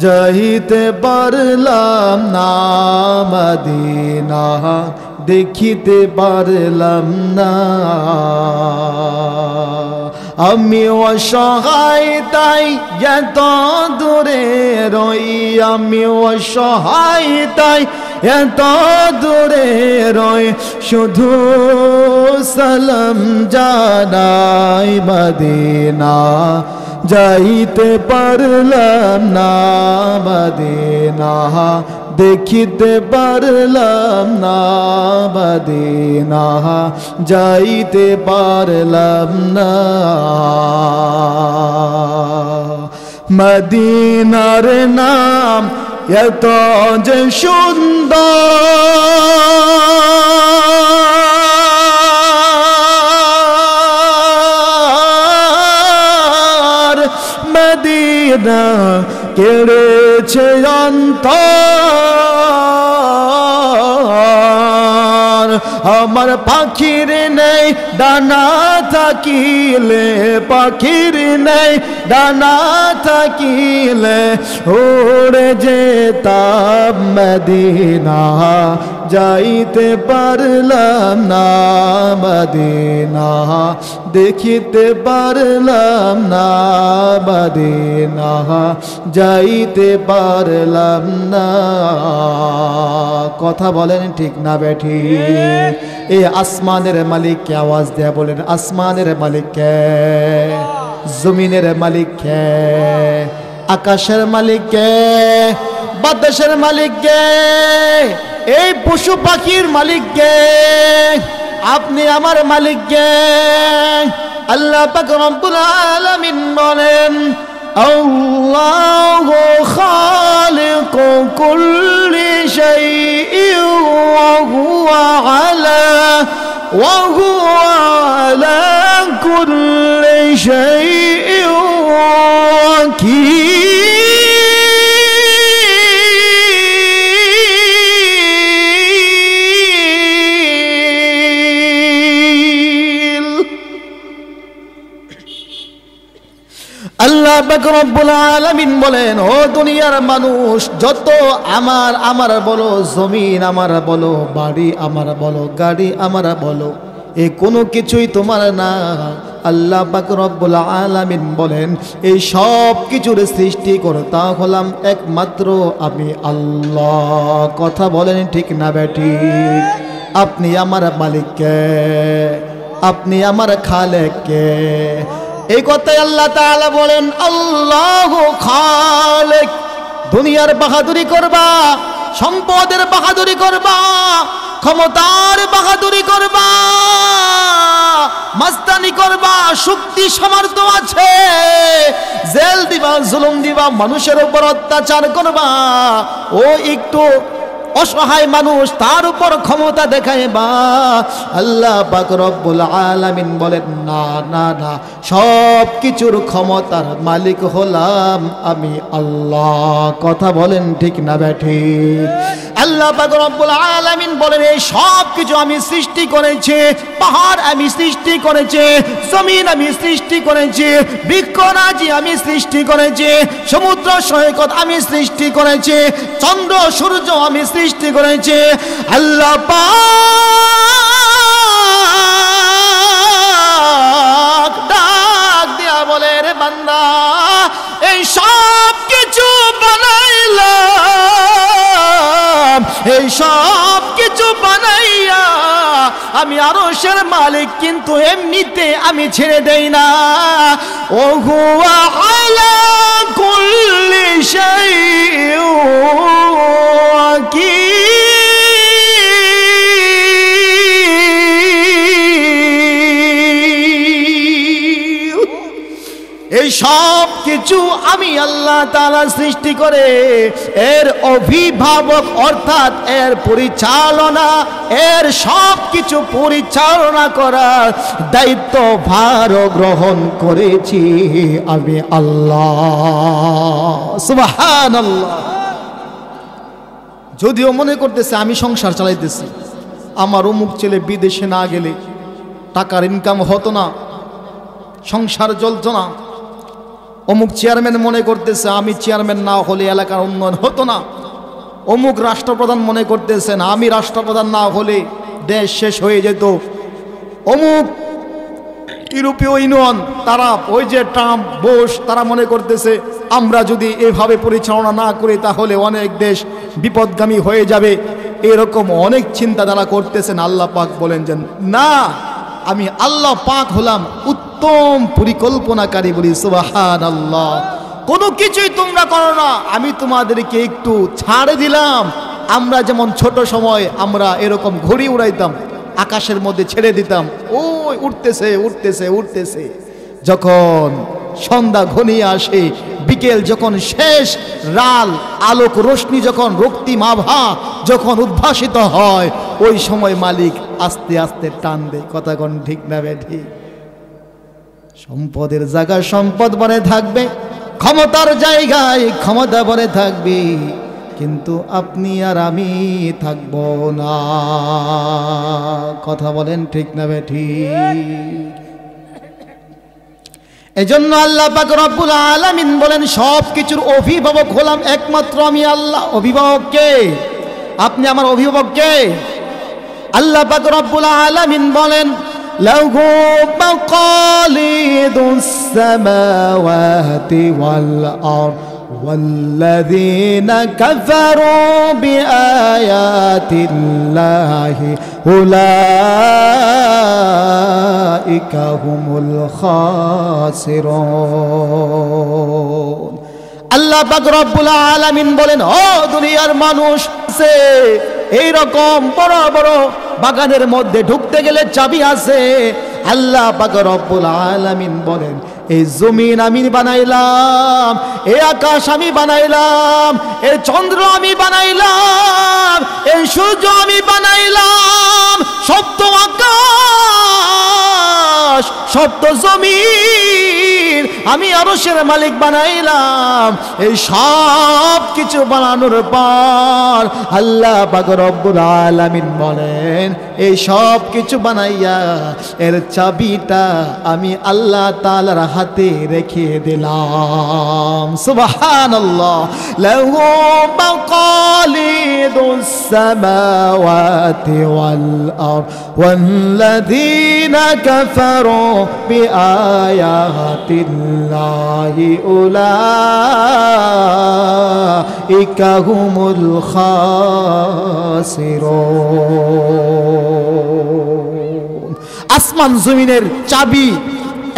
যাইতে পারলাম না, মদিনা দেখিতে পারলাম না। আমি অসহায় তাই এত দূরে রই, আমি অসহায় তাই এত দূরে রই, শুধু সালাম জানাই মদিনা যাইতে পারলাম না, মদিনা দেখিতে পারলাম না, মদিনা যাইতে পারলাম না। মদিনার নাম এত যে সুন্দর মদিনা কেড়েছে অন্তর আমার পাখির নেই ডানা থাকিলে পাখির নেই ডানা থাকিলে উড়ে যেতাম মদিনা যাইতে পারলাম না মদিনা দেখিতে পারলাম না মদিনা যাইতে পারলাম না কথা বলেন ঠিক না বেঠি এই আসমানের মালিক কে আওয়াজ দেয়া বলেন আসমানের মালিক কে জমিনের মালিক কে আকাশের মালিক কে বাতাসের মালিক কে এই পশু পাখির মালিক কে আপনি আমার মালিক কে আল্লাহ পাক রব্বুল আলামিন বলেন আল্লাহু খালিকু কুল্লি শাইইন ওয়া হুয়া আলা কুল্লি শাইইন ওয়াকিল আল্লাহ পাক রব্বুল আলামিন বলেন ও দুনিয়ার মানুষ যত আমার বলো জমিন আমার বলো বাড়ি আমার বলো গাড়ি আমার বলো এই কোনো কিছুই তোমার না আল্লাহ পাক রব্বুল আলামিন বলেন এই সব কিছুর সৃষ্টিকর্তা হলাম একমাত্র আমি আল্লাহ কথা বলেন ঠিক না বেঠিক আপনি আমার মালিক কে আপনি আমার খালেক কে এই কথাই আল্লাহ তাআলা বলেন আল্লাহু খালিক দুনিয়ার বাহাদুরি করবা সম্পদের বাহাদুরি করবা ক্ষমতার বাহাদুরি করবা মাস্তানি করবা শক্তি সামর্থ্য আছে জেল দিবা জুলুম দিবা মানুষের উপর অত্যাচার করবা ও একটু অসহায় মানুষ তার উপর ক্ষমতা দেখাইবা আল্লাহ পাক রব্বুল আলামিন বলেন না না না সব কিছুর ক্ষমতার মালিক হলাম আমি আল্লাহ কথা বলেন ঠিক না ঠিক আল্লাহ পাক রব্বুল আলামিন বলেন এই সব কিছু আমি সৃষ্টি করেছি পাহাড় আমি সৃষ্টি করেছি জমিন আমি সৃষ্টি করেছি বৃক্ষরাজি আমি সৃষ্টি করেছি সমুদ্র সৈকত আমি সৃষ্টি করেছি চন্দ্র সূর্য আমি সৃষ্টি করেছে আল্লাহ পাক ডাক দিয়া বলে রে বান্দা এই সব কিছু বানাইলাম এই সব কিছু বানাইয়া আমি আরশের মালিক কিন্তু এমনিতে আমি ছেড়ে দেই না ও হুয়া আলা কুল্লি শাইইন এই সব কিছু আমি আল্লাহ তাআলা সৃষ্টি করে এর অভিভাবক অর্থাৎ এর পরিচালনা এর সব কিছু পরিচালনা করার দায়িত্ব ভার গ্রহণ করেছি আমি আল্লাহ সুবহানাল্লাহ যদিও মনে করতেছে আমি সংসার চালাইতেছি আমার অমুক ছেলে বিদেশে না গেলে টাকার ইনকাম হতো না সংসার চলতো না অমুক চেয়ারম্যান মনে করতেছে আমি চেয়ারম্যান না হলে এলাকার উন্নয়ন হতো না অমুক রাষ্ট্রপ্রধান মনে করতেছেন আমি রাষ্ট্রপ্রধান না হলে দেশ শেষ হয়ে যেত অমুক ইউরোপীয় ইউনিয়ন তারা ওই যে ট্রাম্প বুশ তারা মনে করতেছে আমরা যদি এভাবে পরিচালনা না করি তাহলে অনেক দেশ বিপদগামী হয়ে যাবে এরকম অনেক চিন্তা তারা করতেছেন আল্লাহ পাক বলেন যে না আমি আল্লাহ পাক হলাম উত্তম পরিকল্পনাকারী বলি সুবহানাল্লাহ কোনো কিছুই তোমরা করো না আমি তোমাদেরকে একটু ছাড় দিলাম আমরা যেমন ছোট সময় আমরা এরকম ঘুড়ি উড়াইতাম আকাশের মধ্যে ছেড়ে দিতাম ওই উঠতেছে উঠতেছে উঠতেছে যখন সন্ধ্যা ঘনিয়ে আসে, বিকেল যখন শেষ, রাল আলোক রশ্মি যখন রক্তিম আভা যখন উদ্ভাসিত হয়, ওই সময় মালিক আস্তে আস্তে টান দেয়। কথা কোন ঠিক না বেঠি? সম্পদের জায়গায় সম্পদ বনে থাকবে, ক্ষমতার জায়গায় ক্ষমতা বনে থাকবে, কিন্তু আপনি আর আমি থাকব না। কথা বলেন ঠিক না বেঠি? এজন্য আল্লাহ পাক রব্বুল আলামিন বলেন, সব কিছুর অভিভাবক হলাম একমাত্র আমি আল্লাহ। অভিভাবক কে? আপনি আমার অভিভাবক কে? আল্লাহ পাক রব্বুল আলামিন বলেন, লাহু মাকালিদুস সামাওয়াতি ওয়াল আরদ ওয়াল্লাযীনা কাফারু বিআয়াতিল্লাহি উলাইকা হুমুল খাসিরুন। আল্লাহ পাক রব্বুল আলামিন বলেন, ও দুনিয়ার মানুষ, আছে এইরকম বড় বড় বাগানের মধ্যে ঢুকতে গেলে চাবি আছে। আল্লাহ পাক রব্বুল আলামিন বলেন, এই জমিন আমি বানাইলাম, এই আকাশ আমি বানাইলাম, এই চন্দ্র আমি বানাইলাম, এই সূর্য আমি বানাইলাম, সপ্ত আকাশ সপ্ত জমিন আমি আরশের মালিক বানাইলাম। এই সব কিছু বানানোর পর আল্লাহ পাক রব্বুল আলামিন বলেন, এই সব কিছু বানাইয়া এর চাবিটা আমি আল্লাহ তাআলার হাতে রেখে দিলাম। সুবহানাল্লাহ। লাহু মাকালিদুস সামাওয়াতি ওয়াল আরদ ওয়াল্লাযীনা কাফারু বিআয়াতিল্লাহি উলাইকা হুমুল খাসিরুন। আসমান জমিনের চাবি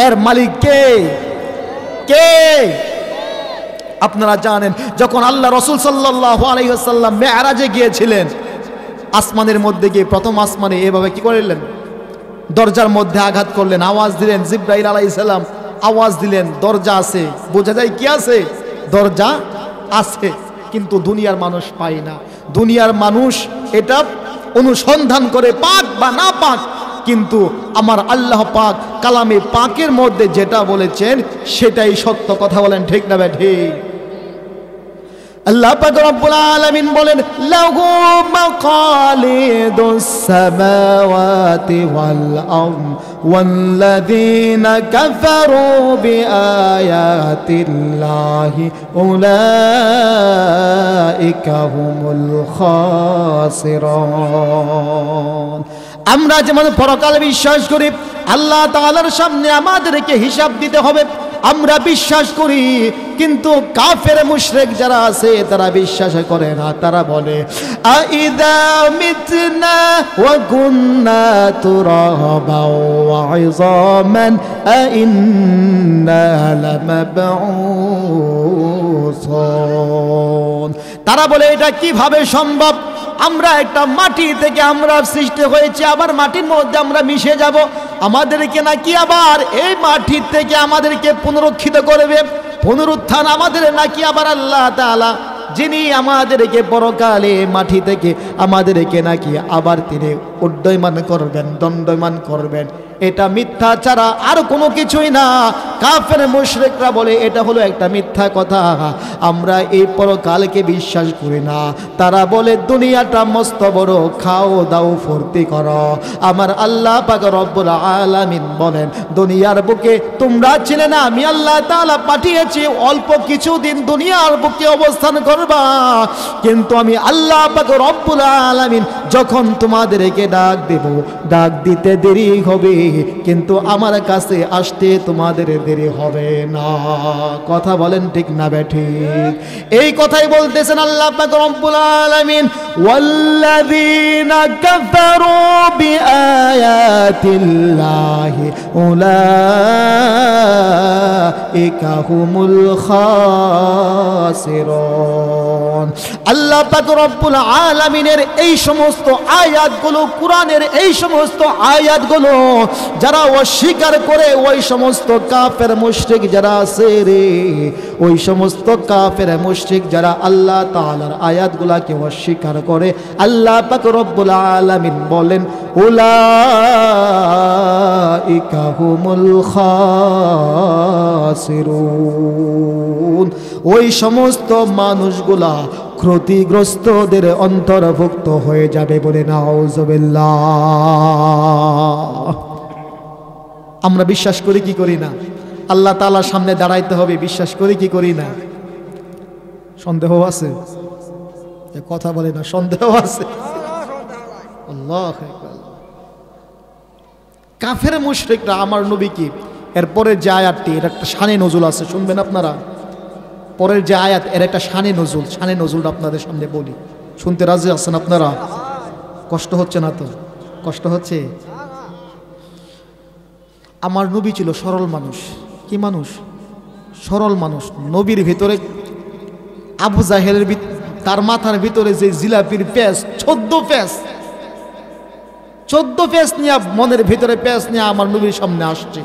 এর মালিক কে? কে? আপনারা জানেন, যখন আল্লাহ রাসূল সাল্লাল্লাহু আলাইহি ওয়াসাল্লাম মেরাজে গিয়েছিলেন, আসমানের মধ্যে গিয়ে প্রথম আসমানে এভাবে কি করলেন? দরজার মধ্যে আঘাত করলেন, আওয়াজ দিলেন। জিবরাইল আলাইহিস সালাম আওয়াজ দিলেন, দরজা আছে। বোঝা যায় কি আছে? দরজা আছে, কিন্তু দুনিয়ার মানুষ পায় না। দুনিয়ার মানুষ এটা অনুসন্ধান করে, পাক বা না পাক, কিন্তু আমার আল্লাহ পাক কালামে পাকের মধ্যে যেটা বলেছেন সেটাই সত্য। কথা বলেন ঠিক না ঠিক? আল্লাহ পাক রব্বুল আলামিন বলেন, লাহু মাকালিদুস সামাওয়াতি ওয়াল আরদ ওয়াল্লাযীনা কাফারু বিআয়াতিল্লাহি উলাইকা হুমুল খাসিরুন। আমরা যেমন পরকালে বিশ্বাস করি, আল্লাহ তাআলার সামনে আমাদেরকে হিসাব দিতে হবে, আমরা বিশ্বাস করি। কিন্তু কাফের মুশরিক যারা আছে তারা বিশ্বাস করে না। তারা বলে, আইযা মিতনা ওয়া কুন্না তুরাবা ওয়া ইযামান আইন্না লামাবউসুন। তারা বলে, এটা কিভাবে সম্ভব? আমরা একটা মাটি থেকে আমরা সৃষ্টি হয়েছি, আবার মাটির মধ্যে আমরা মিশে যাব, আমাদেরকে নাকি আবার এই মাটির থেকে আমাদেরকে পুনরুত্থিত করবে, পুনরুত্থান আমাদের নাকি আবার আল্লাহ তাআলা যিনি আমাদেরকে পরকালে মাটি থেকে আমাদেরকে নাকি আবার তিনি উড্ডয়মান করবেন, দণ্ডয়মান করবেন। এটা মিথ্যা ছাড়া আর কোনো কিছুই না। কাফের মুশরিকরা বলে এটা হলো একটা মিথ্যা কথা, আমরা এই পরকালকে বিশ্বাস করি না। তারা বলে দুনিয়াটা মস্ত বড়, খাও দাও ফুর্তি করো। আমার আল্লাহ পাক রব্বুল আলামিন বলেন, দুনিয়ার বুকে তোমরা ছিলে না, আমি আল্লাহ তাআলা পাঠিয়েছি অল্প কিছুদিন দুনিয়ার বুকে অবস্থান করবা, কিন্তু আমি আল্লাহ পাক রব্বুল আলামিন যখন তোমাদেরকে ডাক দেব, ডাক দিতে দেরি হবে, কিন্তু আমার কাছে আসতে তোমাদের দেরি হবে না। কথা বলেন ঠিক না বেঠিক? এই কথাই বলতেছেন আল্লাহ পাক রব্বুল আলামিন, ওয়াল্লাযীনা কাফারু বিআয়াতিল্লাহি উলাইকা হুমুল খাসিরুন। বোন, আল্লাহ পাক রব্বুল আলামিনের এই সমস্ত আয়াতগুলো, কোরআনের এই সমস্ত আয়াতগুলো যারা অস্বীকার করে, ওই সমস্ত কাফের মুশরিক যারা আছে রে, ওই সমস্ত কাফের মুশরিক যারা আল্লাহ তাআলার আয়াতগুলোকে অস্বীকার করে, আল্লাহ পাক রব্বুল আলামিন বলেন উলাইকা হুমুল খাসিরুন, ওই সমস্ত মানুষগুলা ক্ষতিগ্রস্তদের অন্তর্ভুক্ত হয়ে যাবে বলে নাউযুবিল্লাহ। আমরা বিশ্বাস করি কি করি না? আল্লাহ তাআলার সামনে দাঁড়াইতে হবে, বিশ্বাস করি কি করি না? সন্দেহ আছে? কথা বলে না, সন্দেহ আছে? আল্লাহু আকবার। কাফের মুশরিকরা আমার নবী কি, এরপরে যে আয়াতটি, এর একটা শানে নজুল আছে, শুনবেন আপনারা। পরের যে আয়াত, এর একটা শানে নজুল, শানে নজুলটা আপনাদের সামনে বলি, শুনতে রাজি আছেন আপনারা? কষ্ট হচ্ছে না তো? কষ্ট হচ্ছে? আমার নবী ছিল সরল মানুষ। কি মানুষ? সরল মানুষ। নবীর ভিতরে আবু জাহেলের তার মাথার ভিতরে যে জিলাপির পেঁচ, 14 পেঁচ নিয়ে, মনের ভিতরে পেঁচ নিয়ে আমার নবীর সামনে আসছে।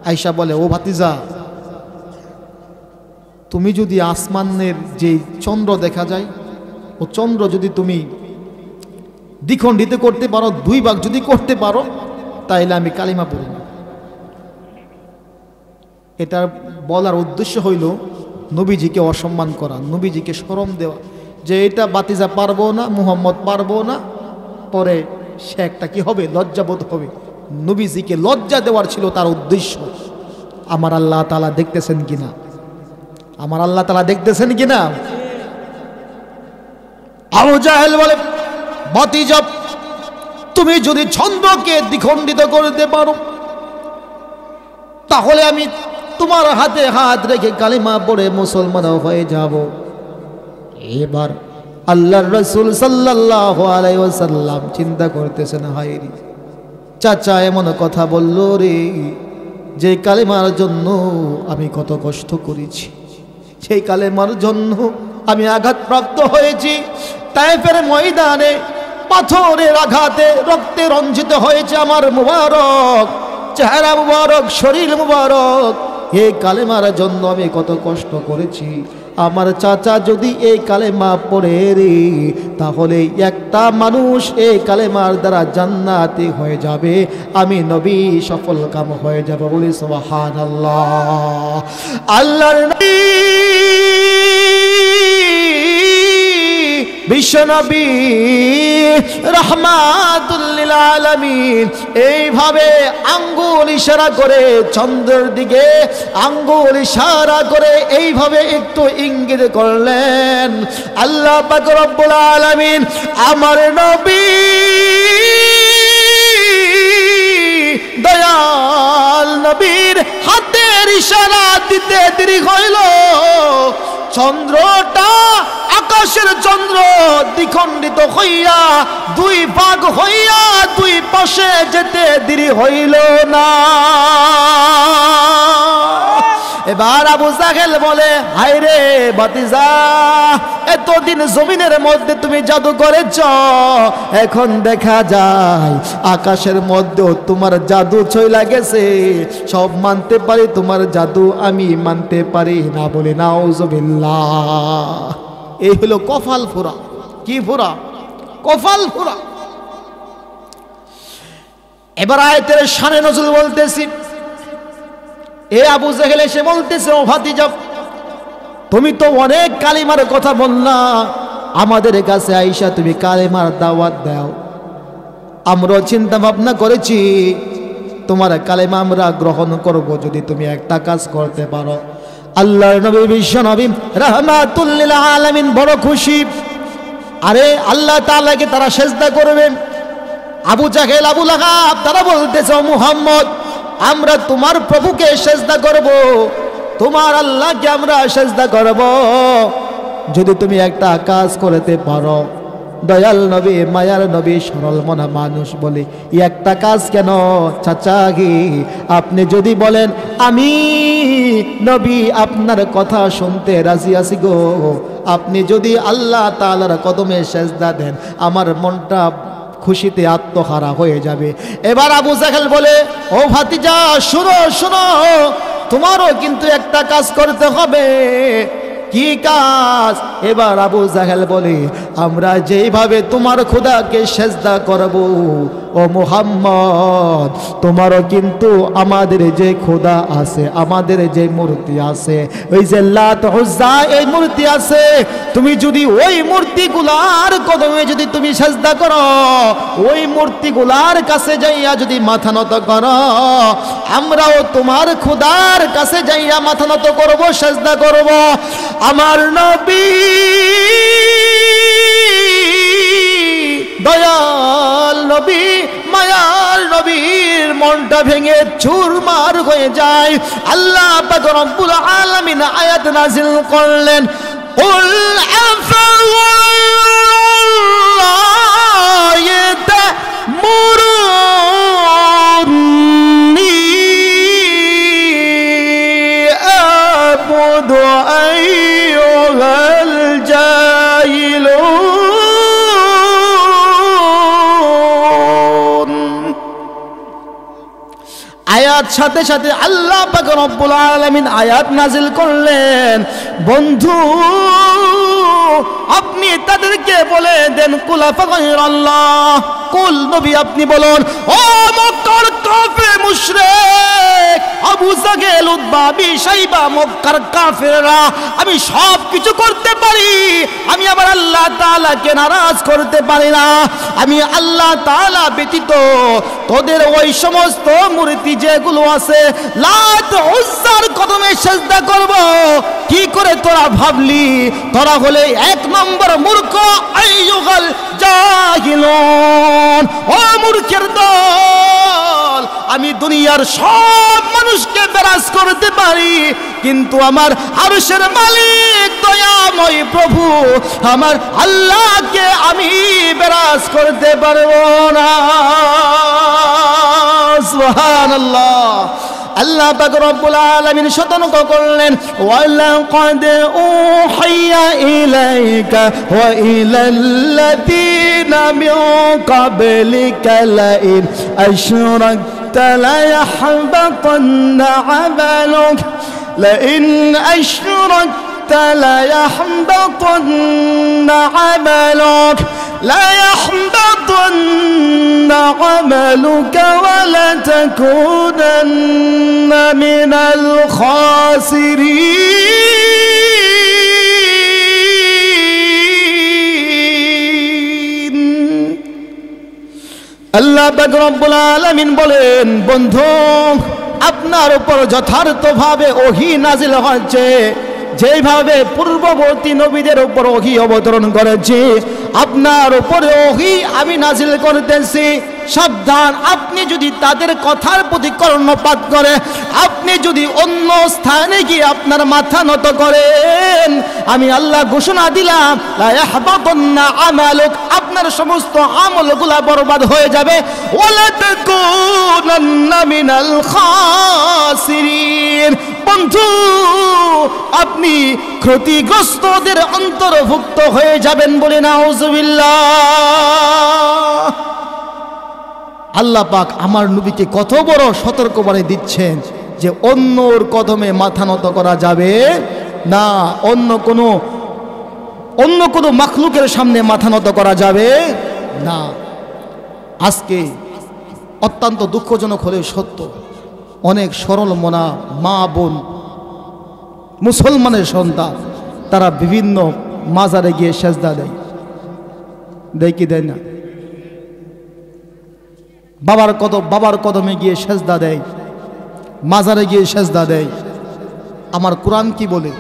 আয়েশা বলে, ও ভাতিজা, তুমি যদি আসমানের যে চন্দ্র দেখা যায়, ও চন্দ্র যদি তুমি দ্বিখণ্ডিত করতে পারো, 2 ভাগ যদি করতে পারো, তাইলে আমি কালিমা পড়ব। এটা বলার উদ্দেশ্য হইল নবীজিকে অসম্মান করা, নবীজিকে শরম দেওয়া, যে এটা বাতিজা পারবো না, মুহাম্মদ পারবো না, পরে সে একটা কি হবে, লজ্জাবোধ হবে। নবীজিকে লজ্জা দেওয়ার ছিল তার উদ্দেশ্য। আমার আল্লাহ তাআলা দেখতেছেন কিনা? আমার আল্লাহ তাআলা দেখতেছেন কিনা? আবু জাহেল বলে, ভাতিজা, তুমি যদি চন্দ্রকে দ্বিখণ্ডিত করতে পারো, তাহলে আমি তোমার হাতে হাত রেখে কালিমা পড়ে মুসলমান হয়ে যাব। এবার আল্লাহর রাসূল সাল্লাল্লাহু আলাইহি ওয়াসাল্লাম চিন্তা করতেছেন, হায়রে চাচা এমন কথা বলল রে, যে কালেমার জন্য আমি কত কষ্ট করেছি, সেই কালেমার জন্য আমি আঘাতপ্রাপ্ত হয়েছি। তায়েফের ময়দানে পাথরের আঘাতে রক্তে রঞ্জিত হয়েছে আমার মুবারক চেহারা, মুবারক শরীর মুবারক। এই কালেমার জন্য আমি কত কষ্ট করেছি। আমার চাচা যদি এই কালেমা পড়ে রে, তাহলে একটা মানুষ এই কালেমার দ্বারা জান্নাতি হয়ে যাবে, আমি নবী সফল কাম হয়ে যাব। বলি সুবহানাল্লাহ। আল্লাহর নবী বিশ্বনবী রাহমাতুল লিল আলামিন এইভাবে আঙ্গুল ইশারা করে চন্দ্রের দিকে আঙ্গুল ইশারা করে এইভাবে একটু ইঙ্গিত করলেন। আল্লাহ পাক রব্বুল আলামিন আমার নবী দয়াল নবীর হাতের ইশারা দিতে দেরি হইল। চন্দ্রটা, আকাশের চন্দ্র দ্বিখণ্ডিত হইয়া 2 ভাগ হইয়া 2 পাশে যেতে দেরি হইল না। এবার আবু জাহেল বলে, হায় রে ভাতিজা, এতদিন জমিনের মধ্যে তুমি জাদু করেছ, এখন দেখা যায় আকাশের মধ্যেও তোমার জাদু চইলা গেছে। সব মানতে পারি, তোমার জাদু আমি মানতে পারি না। বলে নাউজুবিল্লাহ। এই হলো কপাল ফোড়া। কি ফোড়া? কপাল ফোড়া। এবার আয়াতের শানে নজরুল বলতেছি। এ আবু জাহেল এসে বলতেছে, ও ভাতিজা, তুমি তো অনেক কালিমার কথা বললা, আমাদের কাছে আইসা তুমি কালিমার দাওয়াত দাও। আমরা চিন্তা ভাবনা করেছি তোমার কালিমা আমরা গ্রহণ করব যদি তুমি একটা কাজ করতে পারো। আল্লাহর নবী বিশ্ব নবী রাহমাতুল লিল আলামিন বড় খুশি। আরে আল্লাহ তাআলাকে তারা সিজদা করবেন। আবু জাহেল, আবু লাহাব তারা বলতেছে, ও মুহাম্মদ, আমরা তোমার প্রভুকে সিজদা করব, তোমার আল্লাহকে আমরা সিজদা করব যদি তুমি একটা কাজ করতে পারো। দয়াল নবী, মায়ার নবী, সরল মনা মানুষ বলে, একটা কাজ কেন চাচা, আপনি যদি বলেন আমি নবী আপনার কথা শুনতে রাজি আছি গো। আপনি যদি আল্লাহ তাআলার কদমে সেজদা দেন আমার মনটা খুশিতে আত্মহারা হয়ে যাবে। এবার আবু জাহেল বলে, ও ভাতিজা শুনো শুনো, তোমারও কিন্তু একটা কাজ করতে হবে। কি কাজ? এবার আবু জাহেল বলে, আমরা যেইভাবে তোমার খোদাকে সেজদা করব ও মুহাম্মদ, তোমারও কিন্তু আমাদের যে খোদা আছে, আমাদের যে মূর্তি আছে, ওই যে লাত উজ্জা এই মূর্তি আছে, তুমি যদি ওই মূর্তিগুলার কদমে যদি তুমি সেজদা করো, ওই মূর্তিগুলার কাছে যাইয়া যদি মাথা নত করো, আমরাও তোমার খোদার কাছে যাইয়া মাথা নত করব, সেজদা করব। আমার নবী দয়াল নবী মায়ার নবীর মনটা ভেঙে চুরমার হয়ে যায়। আল্লাহ পাক রব্বুল আলামিন আয়াত নাযিল করলেন, কুল আফাল্লাহি তা'মুরুনি আ'বুদু আইয়ুহাল জাহিলুন। আয়াত সাথে সাথে আল্লাহ পাক রব্বুল আলামিন আয়াত নাযিল করলেন, বন্ধু আপনি তাদেরকে বলে দেন, কুল আফাগাইরাল্লাহ, কুল নবী আপনি বলুন, ও মক্কার কাফির মুশরিক আবু জাহেল উতবা আবি শাইবা, মক্কার কাফেররা, আমি সব কিছু করতে পারি, আমি আবার আল্লাহ তাআলাকে নারাজ করতে পারি না। আমি আল্লাহ তাআলা ব্যতীত তোদের ওই সমস্ত মূর্তি যেগুলো আছে লাত উজ্জার কদমে সেজদা করব। কি করে তোরা ভাবলি? তোরা হলে এক নম্বর মূর্খ, আইয়ুহাল জাহিলুন, ও মূর্খের দল। আমি দুনিয়ার সব মানুষকে বিরাজ করতে পারি, কিন্তু আমার আরশের মালিক দয়াময় প্রভু আমার আল্লাহকে আমি বিরাজ করতে পারবো না। সুবহানাল্লাহ। আল্লাহ পাক রব্বুল আলামিন সতর্ক করলেন, ওয়ালাকাদ উহিয়া ইলাইকা ওয়া ইলাল্লাযীনা মিন ক্বাবলিকা লাইন আশরাকতা লায়াহবাতান্না আমালুক লাইন আশরাকতা লায়াহবাতান্না আমালুক ليحبطن عملك ولتكونن من الخاسرين। আল্লাহ পাক রব্বুল আলামিন বলেন, বন্ধু আপনার উপর যথার্থভাবে ওহী নাজিল হচ্ছে, যেভাবে পূর্ববর্তী নবীদের উপর ওহী অবতরণ করেছি, আপনার উপরে ওহী আমি নাজিল করতেছি। সাবধান, আপনি যদি তাদের কথার প্রতি কর্ণপাত করে, আপনি যদি অন্য স্থানে গিয়ে আপনার মাথা নত করেন, আমি আল্লাহ ঘোষণা দিলাম লা ইয়াহবাতান্না আমালুক, আপনার সমস্ত আমলগুলা বরবাদ হয়ে যাবে, ওয়ালা তাকুনান্না মিনাল খাসিরিন। বন্ধু আপনি ক্ষতিগ্রস্তদের অন্তর্ভুক্ত হয়ে যাবেন বলে নাউজুবিল্লাহ। আল্লাহ পাক আমার নবীকে কত বড় সতর্কবাণী দিচ্ছেন যে অন্যর কদমে মাথা নত করা যাবে না, অন্য কোনো মাখলুকের সামনে মাথা নত করা যাবে না। আজকে অত্যন্ত দুঃখজনক হলেও সত্য, অনেক সরল মনা মা বোন মুসলমানের সন্তান তারা বিভিন্ন মাজারে গিয়ে সেজদা দেয় কি দেয় না? বাবার কদমে গিয়ে সেজদা দেয়, মাজারে গিয়ে সেজদা দেয়। আমার কোরআন কি বলে?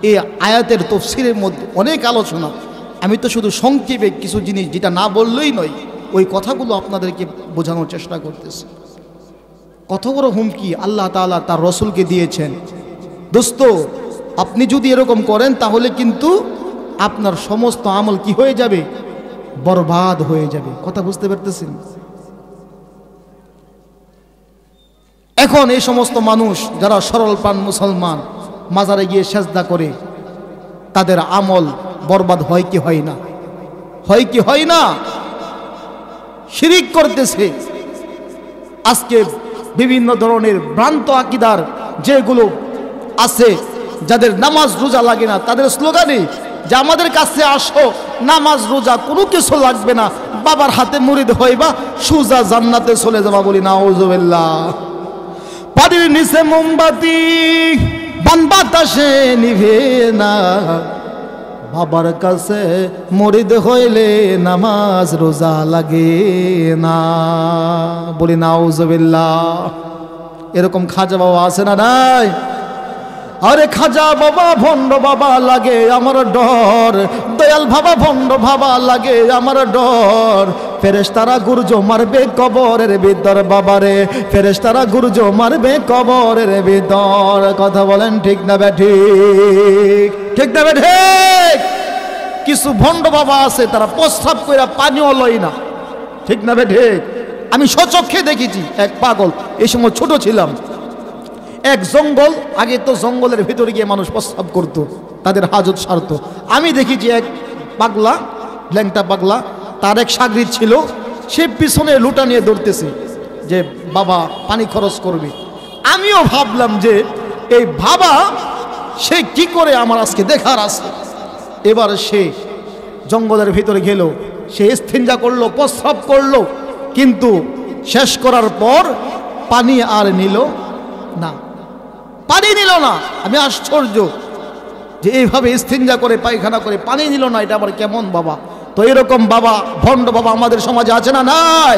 এই আয়াতের তাফসীরের মধ্যে অনেক আলোচনা, আমি তো শুধু সংক্ষেপে কিছু জিনিস যেটা না বললেই নয় ওই কথাগুলো আপনাদেরকে বোঝানোর চেষ্টা করতেছি। কত বড় হুমকি আল্লাহ তাআলা তার রসুলকে দিয়েছেন। দোস্ত আপনি যদি এরকম করেন তাহলে কিন্তু আপনার সমস্ত আমল কি হয়ে যাবে? বরবাদ হয়ে যাবে। কথা বুঝতে পারতেছেন? এখন এই সমস্ত মানুষ যারা সরল প্রাণ মুসলমান মাজারে গিয়ে সেজদা করে, তাদের আমল বরবাদ হয় কি হয় না? হয় কি হয় না? শিরিক করতেছে। আজকে বিভিন্ন ধরনের ভ্রান্ত আকীদার যেগুলো আছে, যাদের নামাজ রোজা লাগে না, তাদের স্লোগানে যে আমাদের কাছে আসো, নামাজ রোজা কোনো কিছু লাগবে না, বাবার হাতে মুরিদ হইবা, সুজা জান্নাতে চলে যাবা। বলি নাউজুবিল্লাহ। পানির নিচে মোমবাতি বান বাতাসে নিভে না, বাবার কাছে মুরিদ হইলে নামাজ রোজা লাগে না। বলি নাউজুবিল্লাহ। এরকম খাজা বাবা আছে না নাই? আরে খাজা বাবা ভণ্ড বাবা লাগে আমার ডর, দয়াল বাবা ভণ্ড বাবা লাগে আমার ডর। ফেরেশতারা গুরজ মারবে কবরের ভিতর বাবারে, ফেরেশতারা গুরজ মারবে কবরের ভিতর। কথা বলেন ঠিক না বেঠিক? ঠিক না বেঠিক? কিছু ভণ্ড বাবা আছে, তারা প্রস্রাব কইরা পানিও লয় না। ঠিক না বেঠিক? আমি স্বচক্ষে দেখেছি। এক পাগল, এই সময় ছোট ছিলাম, এক জঙ্গল, আগে তো জঙ্গলের ভিতরে গিয়ে মানুষ প্রস্রাব করতো, তাদের হাজত সারত। আমি দেখেছি এক পাগলা, ল্যাংটা পাগলা, তার এক সাগরিদ ছিল, সে পিছনে লুটা নিয়ে দৌড়তেছে যে বাবা পানি খরচ করবে। আমিও ভাবলাম যে এই বাবা সে কি করে, আমার আজকে দেখার আছে। এবার সে জঙ্গলের ভিতরে গেল, সে ইস্তিনজা করলো, প্রস্রাব করলো, কিন্তু শেষ করার পর পানি আর নিল না, পানি নিল না। আমি আশ্চর্য যে এইভাবে ইস্তিনজা করে পায়খানা করে পানি নিল না, এটা আবার কেমন বাবা? তো এরকম বাবা, ভণ্ড বাবা আমাদের সমাজে আছে না নাই?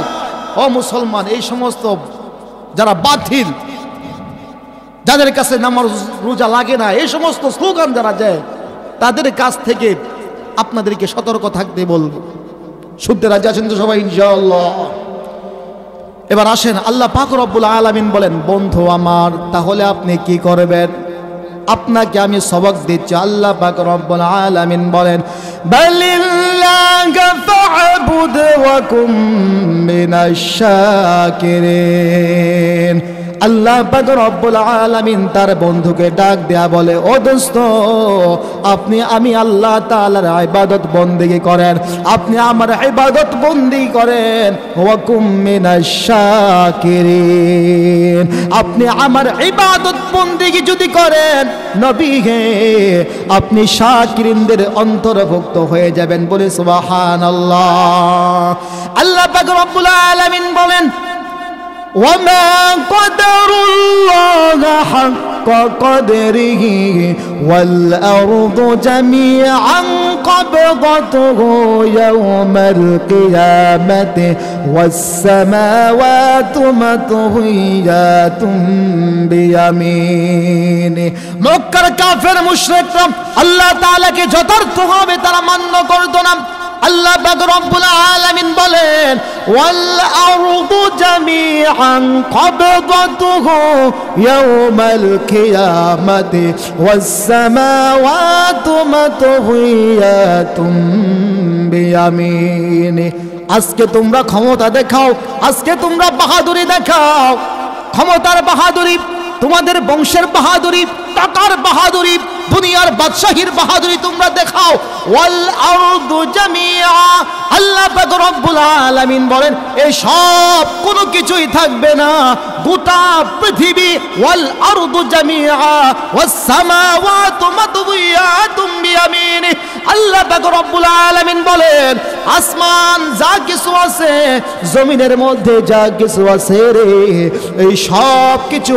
ও মুসলমান, এই সমস্ত যারা বাতিল, যাদের কাছে নামাজ রোজা লাগে না, এই সমস্ত স্লোগান যারা দেয়, তাদের কাছ থেকে আপনাদেরকে সতর্ক থাকতে বলবো। শুনতে রাজি আছেন তো সবাই ইনশাআল্লাহ? এবার আসেন, আল্লাহ পাক রব্বুল আলামিন বলেন, বন্ধু আমার, তাহলে আপনি কি করবেন? আপনাকে আমি সবক দিচ্ছি। আল্লাহ পাক রব্বুল আলামিন বলেন, বালিল্লাহি ফা'বুদ ওয়া কুম মিনাশ শাকিরিন। আল্লাহ পাক রব্বুল আলামিন তার বন্ধুকে ডাক দেয়া বলে, ও দোস্ত, আমি আল্লাহ তাআলার ইবাদত বন্দেগী করেন, আপনি আমার ইবাদত বন্দেগী করেন। ওয়া কুম মিনাশ শাকিরিন, আপনি আমার ইবাদত বন্দেগী যদি করেন, নবী হে, আপনি শাকিরিনদের অন্তর্ভুক্ত হয়ে যাবেন। বলে সুবহানাল্লাহ। আল্লাহ পাক রব্বুল আলামিন বলেন, وما قدر الله حق قدره والأرض جميعا قبضته يوم القيامة والسماوات مطويات بيمينه। মক্কার কাফের মুশরিকরা আল্লাহ তাআলাকে যথার্থভাবে তারা মান্য করত না। আল্লাহ পাক রব্বুল আলামিন বলেন, ওয়াল আরদু জামিআন কবদাতুহু ইয়াওমাল কিয়ামাতি ওয়াস সামাওয়াতু মাতউয়াতুম বিয়ামিনি। আজকে তোমরা ক্ষমতা দেখাও, আজকে তোমরা বাহাদুরি দেখাও, ক্ষমতার বাহাদুরি, তোমাদের বংশের বাহাদুরি, টাকার বাহাদুরি, দুনিয়ার বাদশাহীর বাহাদুরি তোমরা দেখাও। ওয়াল আরদু জামিআ, আল্লাহ পাক রব্বুল আলামিন বলেন, এই সব কোনো কিছুই থাকবে না, গোটা পৃথিবী। ওয়াল আরদু জামিআ ওয়াস সামাওয়াতু মাতউয়াতুম বিয়ামিনি। আল্লাহ পাক রব্বুল আলামিন বলেন, আসমান যা কিছু আছে, জমিনের মধ্যে যা কিছু আছে রে, এই সব কিছু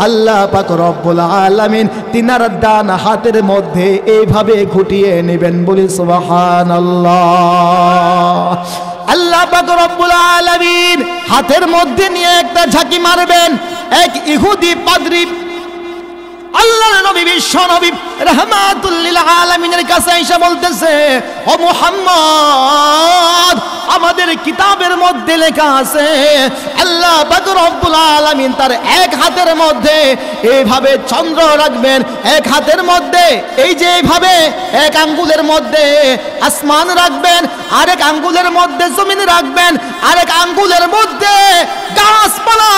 আল্লাহ পাক রব্বুল আলামিন তিনার ডান হাতের মধ্যে এইভাবে ঘুটিয়ে নেবেন। বলি সুবহানাল্লাহ। আল্লাহ পাক রব্বুল আলামিন হাতের মধ্যে নিয়ে একটা ঝাঁকি মারবেন। এক ইহুদি পাদ্রী আল্লাহর নবী, বিশ্ব নবী রাহমাতুল লিল আলামিনের কাছে এসে বলতেছে, ও মুহাম্মদ, আমাদের কিতাবের মধ্যে লেখা আছে আল্লাহ পাক রব্বুল আলামিন তার এক হাতের মধ্যে এইভাবে চন্দ্র রাখবেন, এক হাতের মধ্যে এই যে এইভাবে এক আঙ্গুলের মধ্যে আসমান রাখবেন, আরেক আঙ্গুলের মধ্যে জমিন রাখবেন, আরেক আঙ্গুলের মধ্যে গাছপালা